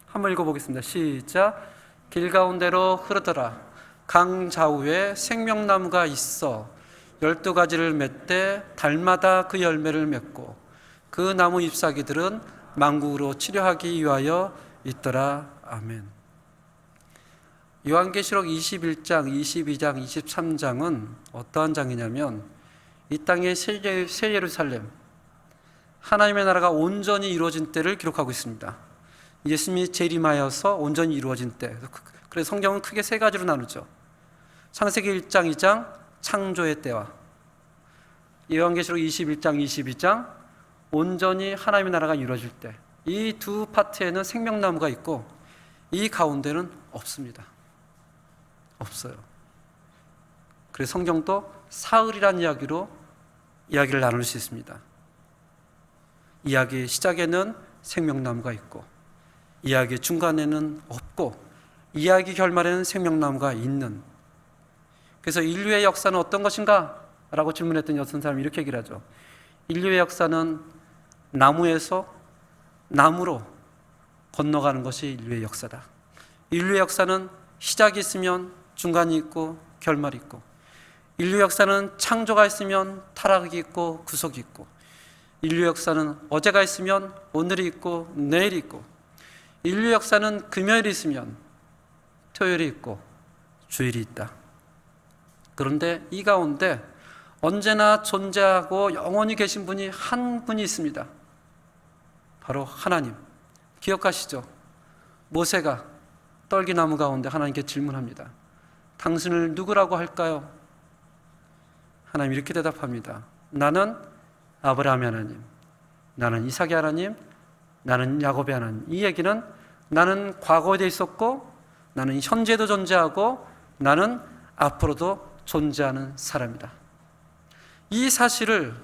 Speaker 1: 한번 읽어보겠습니다. 시작. 길 가운데로 흐르더라. 강 좌우에 생명나무가 있어 12가지를 맺되 달마다 그 열매를 맺고 그 나무 잎사귀들은 만국으로 치료하기 위하여 있더라. 아멘. 요한계시록 21장, 22장, 23장은 어떠한 장이냐면 이 땅의 새 예루살렘, 하나님의 나라가 온전히 이루어진 때를 기록하고 있습니다. 예수님이 재림하여서 온전히 이루어진 때. 그래서 성경은 크게 세 가지로 나누죠. 창세기 1장, 2장, 창조의 때와 요한계시록 21장, 22장, 온전히 하나님의 나라가 이루어질 때. 이 두 파트에는 생명나무가 있고 이 가운데는 없습니다. 없어요. 그래서 성경도 사흘이라는 이야기로 이야기를 나눌 수 있습니다. 이야기 시작에는 생명나무가 있고 이야기 중간에는 없고 이야기 결말에는 생명나무가 있는. 그래서 인류의 역사는 어떤 것인가? 라고 질문했던 어떤 사람이 이렇게 얘기를 하죠. 인류의 역사는 나무에서 나무로 건너가는 것이 인류의 역사다. 인류의 역사는 시작이 있으면 중간이 있고 결말이 있고, 인류 역사는 창조가 있으면 타락이 있고 구속이 있고, 인류 역사는 어제가 있으면 오늘이 있고 내일이 있고, 인류 역사는 금요일이 있으면 토요일이 있고 주일이 있다. 그런데 이 가운데 언제나 존재하고 영원히 계신 분이 한 분이 있습니다. 바로 하나님. 기억하시죠? 모세가 떨기나무 가운데 하나님께 질문합니다. 당신을 누구라고 할까요? 하나님 이렇게 대답합니다. 나는 아브라함의 하나님, 나는 이삭의 하나님, 나는 야곱의 하나님. 이 얘기는 나는 과거에도 있었고 나는 현재도 존재하고 나는 앞으로도 존재하는 사람이다. 이 사실을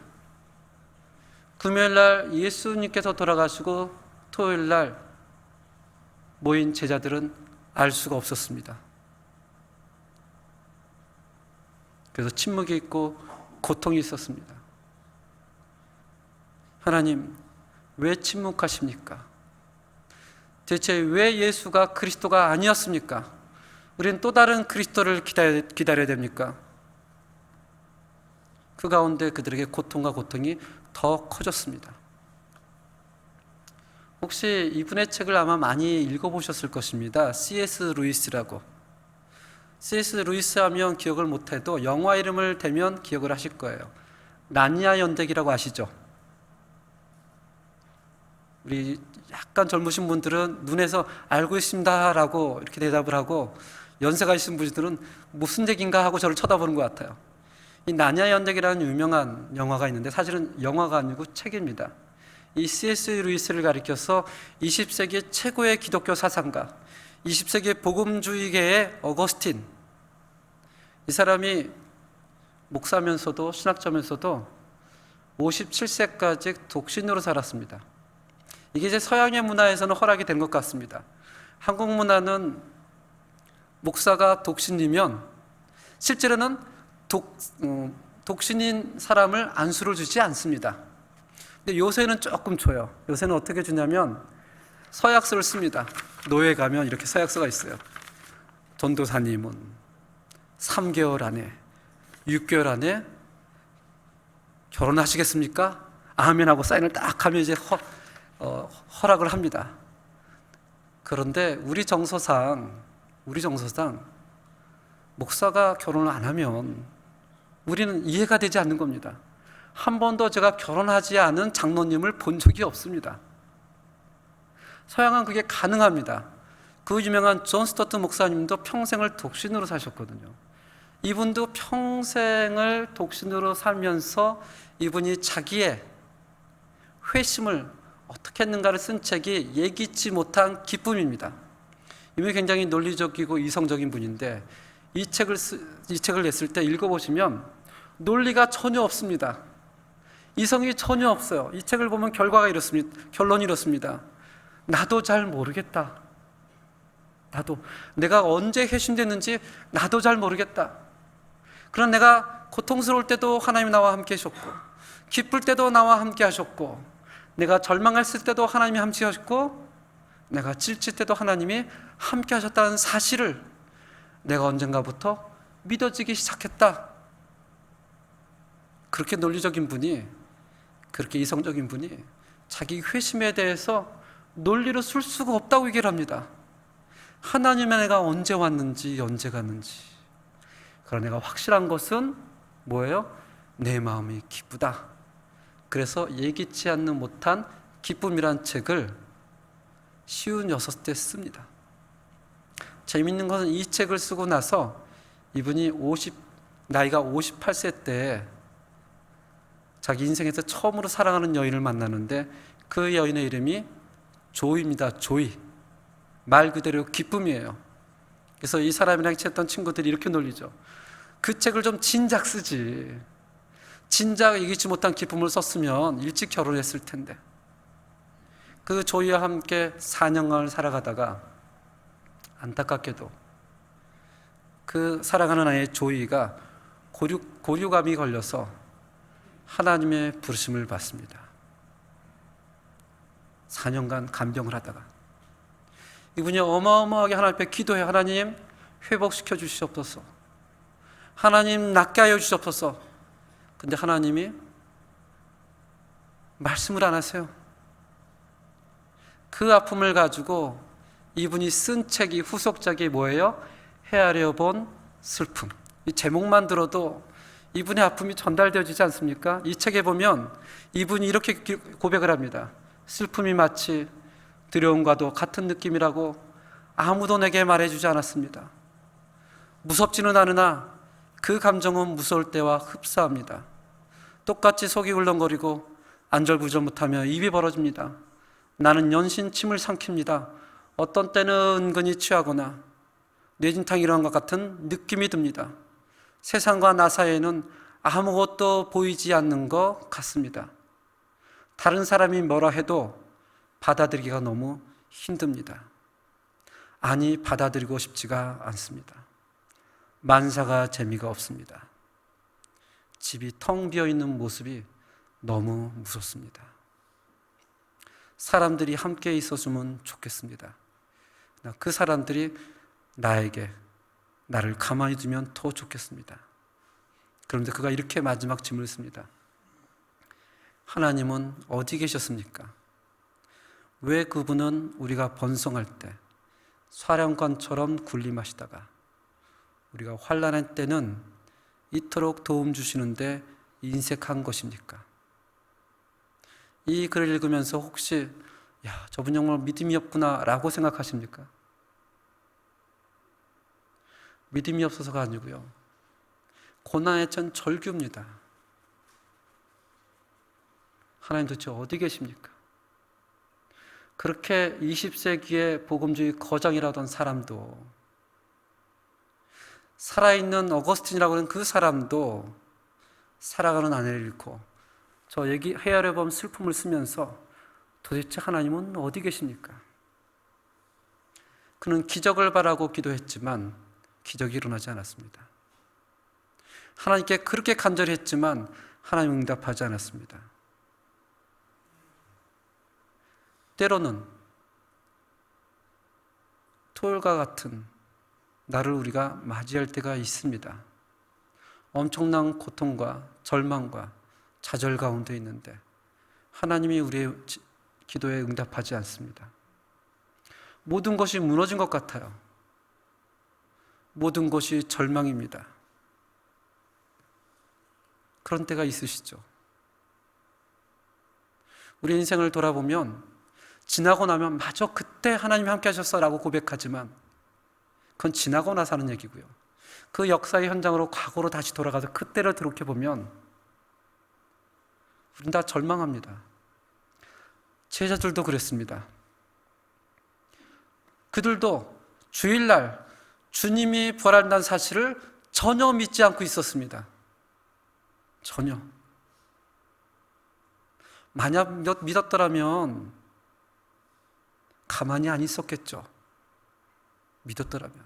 Speaker 1: 금요일날 예수님께서 돌아가시고 토요일날 모인 제자들은 알 수가 없었습니다. 그래서 침묵이 있고 고통이 있었습니다. 하나님, 왜 침묵하십니까? 대체 왜 예수가 그리스도가 아니었습니까? 우리는 또 다른 그리스도를 기다려야 됩니까? 그 가운데 그들에게 고통과 고통이 더 커졌습니다. 혹시 이분의 책을 아마 많이 읽어보셨을 것입니다. C.S. 루이스라고. C.S. 루이스 하면 기억을 못해도 영화 이름을 대면 기억을 하실 거예요. 나니아 연대기라고 아시죠? 우리 약간 젊으신 분들은 눈에서 알고 있습니다 라고 이렇게 대답을 하고, 연세가 있으신 분들은 무슨 얘기인가 하고 저를 쳐다보는 것 같아요. 이 나니아 연대기라는 유명한 영화가 있는데 사실은 영화가 아니고 책입니다. 이 C.S. 루이스를 가리켜서 20세기 최고의 기독교 사상가, 20세기 복음주의계의 어거스틴, 이 사람이 목사면서도 신학자면서도 57세까지 독신으로 살았습니다. 이게 이제 서양의 문화에서는 허락이 된 것 같습니다. 한국 문화는 목사가 독신이면 실제로는 독신인 사람을 안수를 주지 않습니다. 근데 요새는 조금 줘요. 요새는 어떻게 주냐면 서약서를 씁니다. 노예 가면 이렇게 서약서가 있어요. 전도사님은 3개월 안에 6개월 안에 결혼하시겠습니까? 아멘 하고 사인을 딱 하면 이제 허락을 합니다. 그런데 우리 정서상 목사가 결혼을 안 하면 우리는 이해가 되지 않는 겁니다. 한 번도 제가 결혼하지 않은 장로님을 본 적이 없습니다. 서양은 그게 가능합니다. 그 유명한 존 스토트 목사님도 평생을 독신으로 사셨거든요. 이분도 평생을 독신으로 살면서 이분이 자기의 회심을 어떻게 했는가를 쓴 책이 예기치 못한 기쁨입니다. 이분이 굉장히 논리적이고 이성적인 분인데 이 책을 냈을 때 읽어보시면 논리가 전혀 없습니다. 이성이 전혀 없어요. 이 책을 보면 결론이 이렇습니다. 나도 잘 모르겠다. 내가 언제 회심됐는지 나도 잘 모르겠다. 그런 내가 고통스러울 때도 하나님이 나와 함께 하셨고, 기쁠 때도 나와 함께 하셨고, 내가 절망했을 때도 하나님이 함께 하셨고, 내가 지칠 때도 하나님이 함께 하셨다는 사실을 내가 언젠가부터 믿어지기 시작했다. 그렇게 논리적인 분이, 그렇게 이성적인 분이 자기 회심에 대해서 논리로 쓸 수가 없다고 얘기를 합니다. 하나님의 내가 언제 왔는지 언제 갔는지, 그러나 내가 확실한 것은 뭐예요? 내 마음이 기쁘다. 그래서 예기치 않는 못한 기쁨이란 책을 56대 씁니다. 재미있는 것은 이 책을 쓰고 나서 이분이 나이가 58세 때 자기 인생에서 처음으로 사랑하는 여인을 만나는데 그 여인의 이름이 조이입니다. 조이. 말 그대로 기쁨이에요. 그래서 이 사람이랑 했던 친구들이 이렇게 놀리죠. 그 책을 좀 진작 쓰지. 진작 이기지 못한 기쁨을 썼으면 일찍 결혼했을 텐데. 그 조이와 함께 4년간을 살아가다가 안타깝게도 그 사랑하는 아이의 조이가 고류감이 걸려서 하나님의 부르심을 받습니다. 4년간 간병을 하다가 이분이 어마어마하게 하나님 앞에 기도해. 하나님 회복시켜 주시옵소서. 하나님 낫게 하여 주시옵소서. 근데 하나님이 말씀을 안 하세요. 그 아픔을 가지고 이분이 쓴 책이 후속작이 뭐예요? 헤아려 본 슬픔. 이 제목만 들어도 이분의 아픔이 전달되어지지 않습니까? 이 책에 보면 이분이 이렇게 고백을 합니다. 슬픔이 마치 두려움과도 같은 느낌이라고 아무도 내게 말해주지 않았습니다. 무섭지는 않으나 그 감정은 무서울 때와 흡사합니다. 똑같이 속이 울렁거리고 안절부절 못하며 입이 벌어집니다. 나는 연신 침을 삼킵니다. 어떤 때는 은근히 취하거나 뇌진탕이 일어난 것 같은 느낌이 듭니다. 세상과 나 사이에는 아무것도 보이지 않는 것 같습니다. 다른 사람이 뭐라 해도 받아들이기가 너무 힘듭니다. 아니, 받아들이고 싶지가 않습니다. 만사가 재미가 없습니다. 집이 텅 비어있는 모습이 너무 무섭습니다. 사람들이 함께 있어주면 좋겠습니다. 그 사람들이 나를 가만히 두면 더 좋겠습니다. 그런데 그가 이렇게 마지막 질문을 씁니다. 하나님은 어디 계셨습니까? 왜 그분은 우리가 번성할 때 사령관처럼 군림하시다가 우리가 환난할 때는 이토록 도움 주시는데 인색한 것입니까? 이 글을 읽으면서 혹시 저분 정말 믿음이 없구나 라고 생각하십니까? 믿음이 없어서가 아니고요, 고난에 찬 절규입니다. 하나님 도대체 어디 계십니까? 그렇게 20세기의 복음주의 거장이라던 사람도, 살아있는 어거스틴이라고 하는 그 사람도 살아가는 아내를 잃고 저 헤아려 본 슬픔을 쓰면서 도대체 하나님은 어디 계십니까? 그는 기적을 바라고 기도했지만 기적이 일어나지 않았습니다. 하나님께 그렇게 간절히 했지만 하나님 응답하지 않았습니다. 때로는 토요일과 같은 날을 우리가 맞이할 때가 있습니다. 엄청난 고통과 절망과 좌절 가운데 있는데 하나님이 우리의 기도에 응답하지 않습니다. 모든 것이 무너진 것 같아요. 모든 것이 절망입니다. 그런 때가 있으시죠? 우리 인생을 돌아보면 지나고 나면 마저 그때 하나님이 함께 하셨어라고 고백하지만 그건 지나고 나서 하는 얘기고요. 그 역사의 현장으로 과거로 다시 돌아가서 그때를 돌이켜보면 우린 다 절망합니다. 제자들도 그랬습니다. 그들도 주일날 주님이 부활한다는 사실을 전혀 믿지 않고 있었습니다. 전혀. 만약 믿었더라면 가만히 안 있었겠죠. 믿었더라면.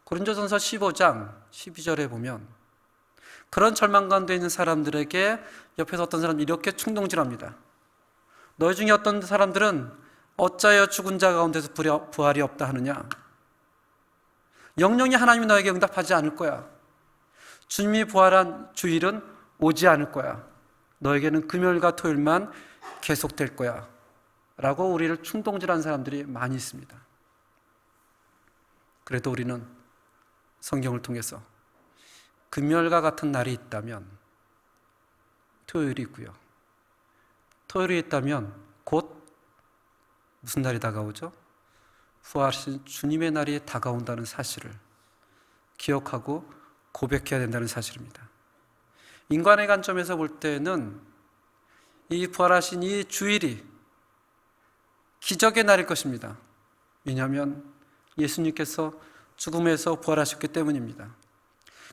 Speaker 1: 고린도전서 15장 12절에 보면 그런 절망 가운데 있는 사람들에게 옆에서 어떤 사람이 이렇게 충동질합니다. 너희 중에 어떤 사람들은 어찌하여 죽은 자 가운데서 부활이 없다 하느냐? 영영이 하나님이 너에게 응답하지 않을 거야. 주님이 부활한 주일은 오지 않을 거야. 너에게는 금요일과 토요일만 계속될 거야. 라고 우리를 충동질하는 사람들이 많이 있습니다. 그래도 우리는 성경을 통해서 금요일과 같은 날이 있다면 토요일이 있고요. 토요일이 있다면 곧 무슨 날이 다가오죠? 부활하신 주님의 날이 다가온다는 사실을 기억하고 고백해야 된다는 사실입니다. 인간의 관점에서 볼 때는 이 부활하신 이 주일이 기적의 날일 것입니다. 왜냐하면 예수님께서 죽음에서 부활하셨기 때문입니다.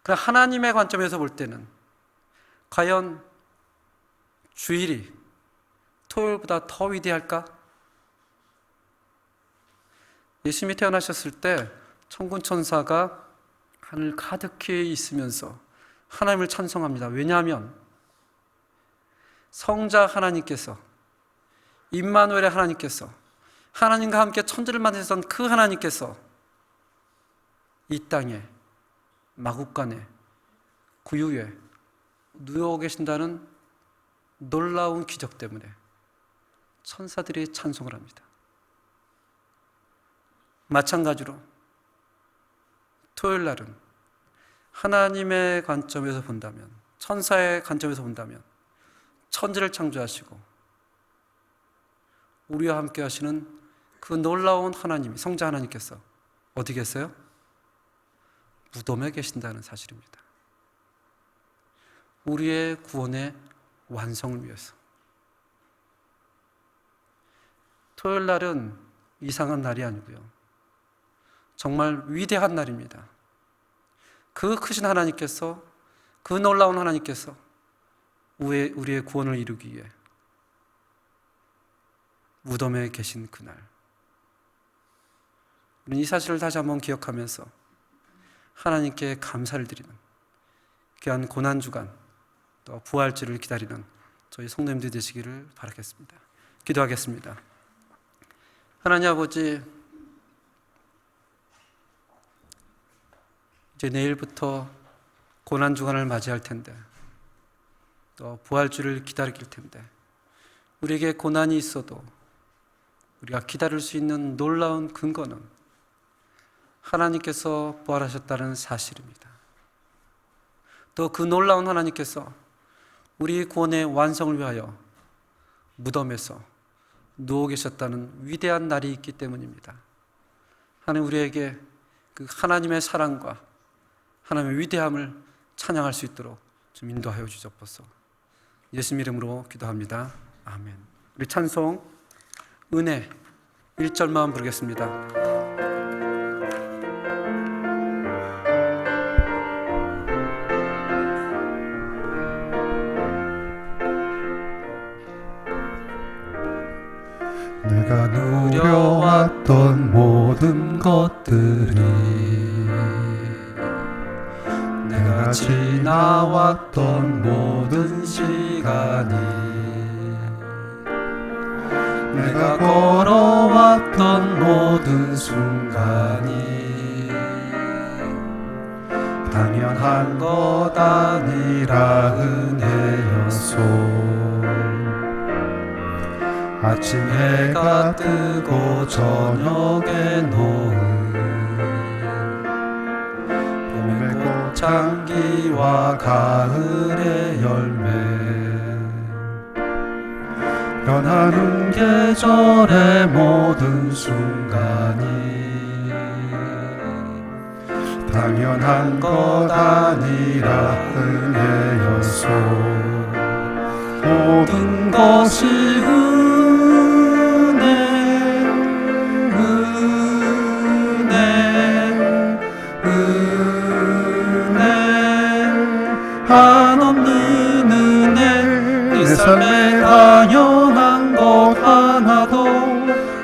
Speaker 1: 그러나 하나님의 관점에서 볼 때는 과연 주일이 토요일보다 더 위대할까? 예수님이 태어나셨을 때 천군 천사가 하늘 가득히 있으면서 하나님을 찬송합니다. 왜냐하면 성자 하나님께서, 임마누엘의 하나님께서, 하나님과 함께 천지를 만드셨던 그 하나님께서 이 땅에 마국간에 구유에 누워 계신다는 놀라운 기적 때문에 천사들이 찬송을 합니다. 마찬가지로 토요일 날은 하나님의 관점에서 본다면, 천사의 관점에서 본다면 천지를 창조하시고 우리와 함께 하시는 그 놀라운 하나님이, 성자 하나님께서 어디 계세요? 무덤에 계신다는 사실입니다. 우리의 구원의 완성을 위해서. 토요일 날은 이상한 날이 아니고요. 정말 위대한 날입니다. 그 크신 하나님께서, 그 놀라운 하나님께서 우리의 구원을 이루기 위해 무덤에 계신 그날, 우리는 이 사실을 다시 한번 기억하면서 하나님께 감사를 드리는 귀한 고난주간 또 부활주를 기다리는 저희 성도님들 되시기를 바라겠습니다. 기도하겠습니다. 하나님 아버지, 이제 내일부터 고난주간을 맞이할 텐데 또 부활주를 기다릴 텐데 우리에게 고난이 있어도 우리가 기다릴 수 있는 놀라운 근거는 하나님께서 부활하셨다는 사실입니다. 또 그 놀라운 하나님께서 우리 구원의 완성을 위하여 무덤에서 누워 계셨다는 위대한 날이 있기 때문입니다. 하나님, 우리에게 그 하나님의 사랑과 하나님의 위대함을 찬양할 수 있도록 좀 인도하여 주옵소서. 예수님 이름으로 기도합니다. 아멘. 우리 찬송 은혜 1절만 부르겠습니다.
Speaker 3: 내가 누려왔던 모든 것들이, 내가 지나왔던 모든 시간이, 내가 걸어왔던 모든 순간이 당연한 것 아니라 은혜였소. 아침 해가 뜨고 저녁에 노을, 봄의 꽃향기와 가을의 열매, 변하는 계절의 모든 순간이 당연한 것 아니라 은혜였소. 모든 것이 은혜, 은혜, 은혜, 한없는 은혜. 내 삶에 당연한 것 하나도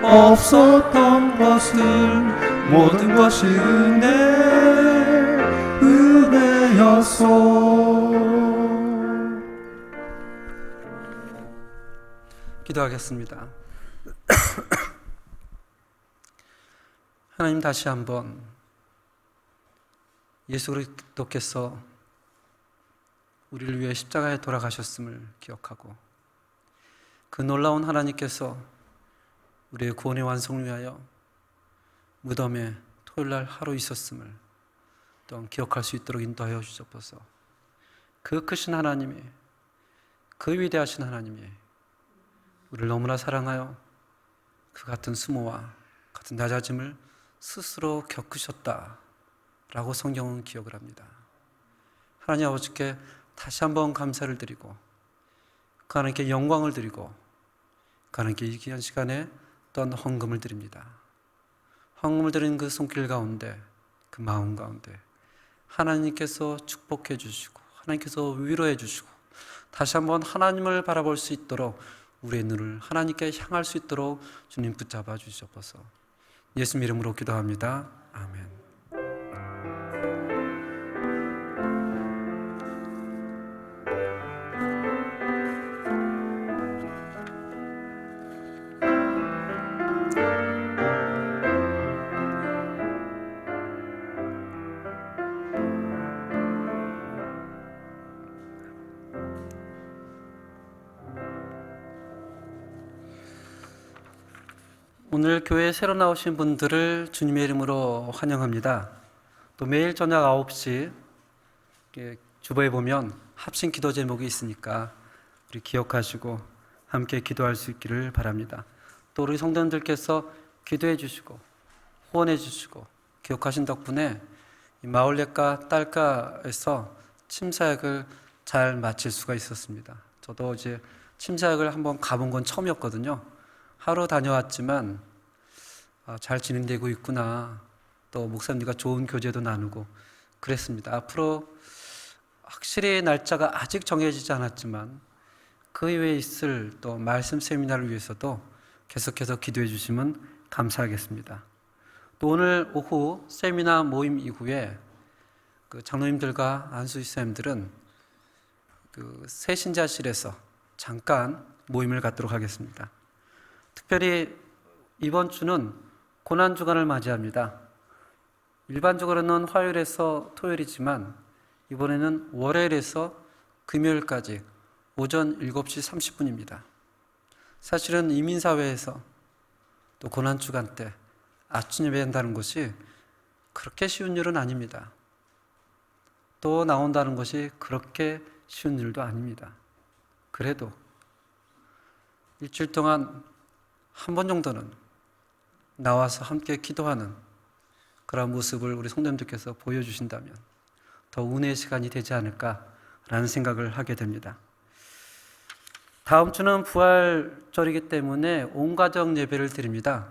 Speaker 3: 없었던 것을 모든 것이 은혜, 은혜였소.
Speaker 1: 기도하겠습니다. 하나님, 다시 한번 예수 그리스도께서 우리를 위해 십자가에 돌아가셨음을 기억하고, 그 놀라운 하나님께서 우리의 구원의 완성을 위하여 무덤에 토요일날 하루 있었음을 또한 기억할 수 있도록 인도하여 주옵소서. 그 크신 하나님이, 그 위대하신 하나님이 우리를 너무나 사랑하여 그 같은 수모와 같은 낮아짐을 스스로 겪으셨다라고 성경은 기억을 합니다. 하나님 아버지께 다시 한번 감사를 드리고, 그 하나님께 영광을 드리고, 그 하나님께 이 귀한 시간에 또한 헌금을 드립니다. 헌금을 드리는 그 손길 가운데, 그 마음 가운데 하나님께서 축복해 주시고, 하나님께서 위로해 주시고, 다시 한번 하나님을 바라볼 수 있도록 우리의 눈을 하나님께 향할 수 있도록 주님 붙잡아 주시옵소서. 예수 이름으로 기도합니다. 아멘. 오늘 교회에 새로 나오신 분들을 주님의 이름으로 환영합니다. 또 매일 저녁 9시 주보에 보면 합심 기도 제목이 있으니까 우리 기억하시고 함께 기도할 수 있기를 바랍니다. 또 우리 성도님들께서 기도해 주시고 후원해 주시고 기억하신 덕분에 이 마을예가 딸가에서 침사역을 잘 마칠 수가 있었습니다. 저도 이제 침사역을 한번 가본 건 처음이었거든요. 하루 다녀왔지만 잘 진행되고 있구나. 또 목사님과 좋은 교제도 나누고 그랬습니다. 앞으로 확실히 날짜가 아직 정해지지 않았지만 그 이후에 있을 또 말씀 세미나를 위해서도 계속해서 기도해 주시면 감사하겠습니다. 또 오늘 오후 세미나 모임 이후에 그 장로님들과 안수집사님들은 그 새신자실에서 잠깐 모임을 갖도록 하겠습니다. 특별히 이번 주는 고난주간을 맞이합니다. 일반적으로는 화요일에서 토요일이지만 이번에는 월요일에서 금요일까지 오전 7시 30분입니다. 사실은 이민사회에서 또 고난주간 때 아침 예배한다는 것이 그렇게 쉬운 일은 아닙니다. 또 나온다는 것이 그렇게 쉬운 일도 아닙니다. 그래도 일주일 동안 한 번 정도는 나와서 함께 기도하는 그런 모습을 우리 성도님들께서 보여주신다면 더 은혜의 시간이 되지 않을까라는 생각을 하게 됩니다. 다음 주는 부활절이기 때문에 온가정 예배를 드립니다.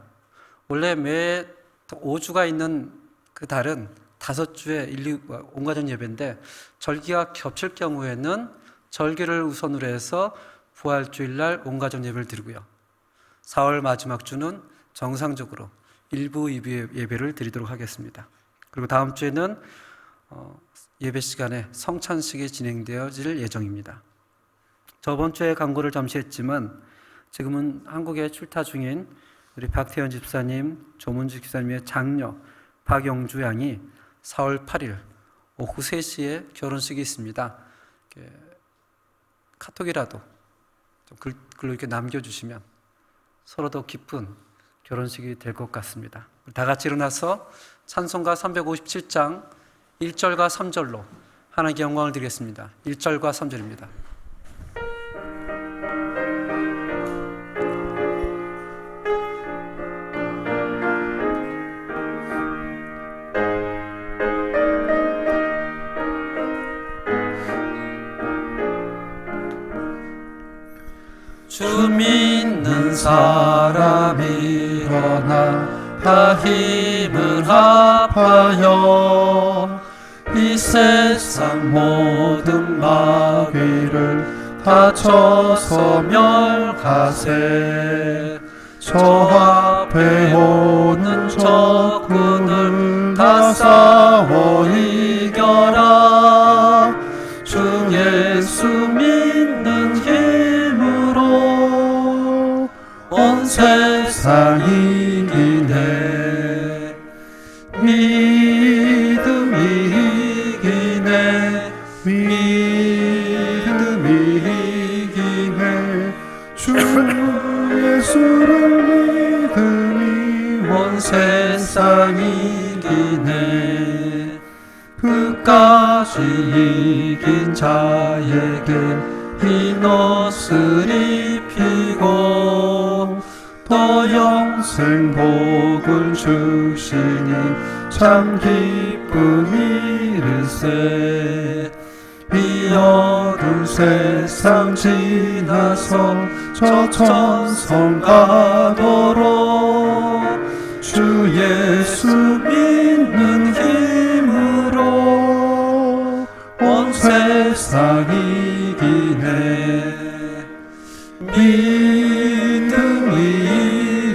Speaker 1: 원래 매 5주가 있는 그 달은 5주의 온가정 예배인데 절기가 겹칠 경우에는 절기를 우선으로 해서 부활주일날 온가정 예배를 드리고요. 4월 마지막 주는 정상적으로 1부, 2부 예배를 드리도록 하겠습니다. 그리고 다음 주에는 예배 시간에 성찬식이 진행되어질 예정입니다. 저번 주에 광고를 잠시 했지만 지금은 한국에 출타 중인 우리 박태현 집사님, 조문주 기사님의 장녀 박영주 양이 4월 8일 오후 3시에 결혼식이 있습니다. 카톡이라도 좀 글로 이렇게 남겨주시면 서로 더 깊은 결혼식이 될 것 같습니다. 다 같이 일어나서 찬송가 357장 1절과 3절로 하나님께 영광을 드리겠습니다. 1절과 3절입니다.
Speaker 3: 주 믿는 사람 일어나 다 힘을 합하여 이 세상 모든 마귀를 다 쳐서 멸하세. 저 앞에 오는 적군을 다 싸워 이겨라. 주 예수 믿는 힘으로 온 세상 이기네. 믿음이 이기네. 믿음이 이기네. 주 예수를 믿으니 온 세상 이기네. 끝까지 이긴 자에게 흰 옷을 입히고 더 영생 복을 주시니 참 기쁨 이르세. 이 어두운 세상 지나서 저 천성 가도록 주 예수 믿는 힘으로 온 세상 이기네. 믿음이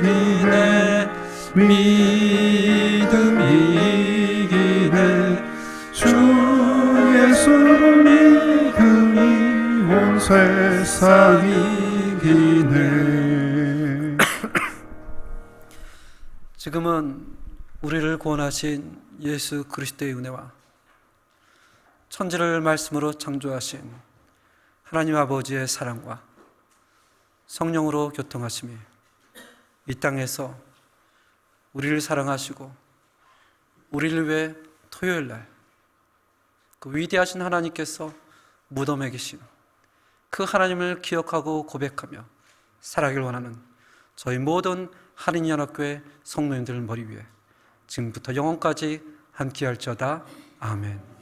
Speaker 3: 이기네. 믿음이 이기네. 주 예수를 믿으니 온 세상 이기네.
Speaker 1: 지금은 우리를 구원하신 예수 그리스도의 은혜와 천지를 말씀으로 창조하신 하나님 아버지의 사랑과 성령으로 교통하심이 이 땅에서 우리를 사랑하시고 우리를 위해 토요일 날 그 위대하신 하나님께서 무덤에 계신 그 하나님을 기억하고 고백하며 살아가길 원하는 저희 모든 한인연합교회 성도님들 머리 위에 지금부터 영원까지 함께할지어다. 아멘.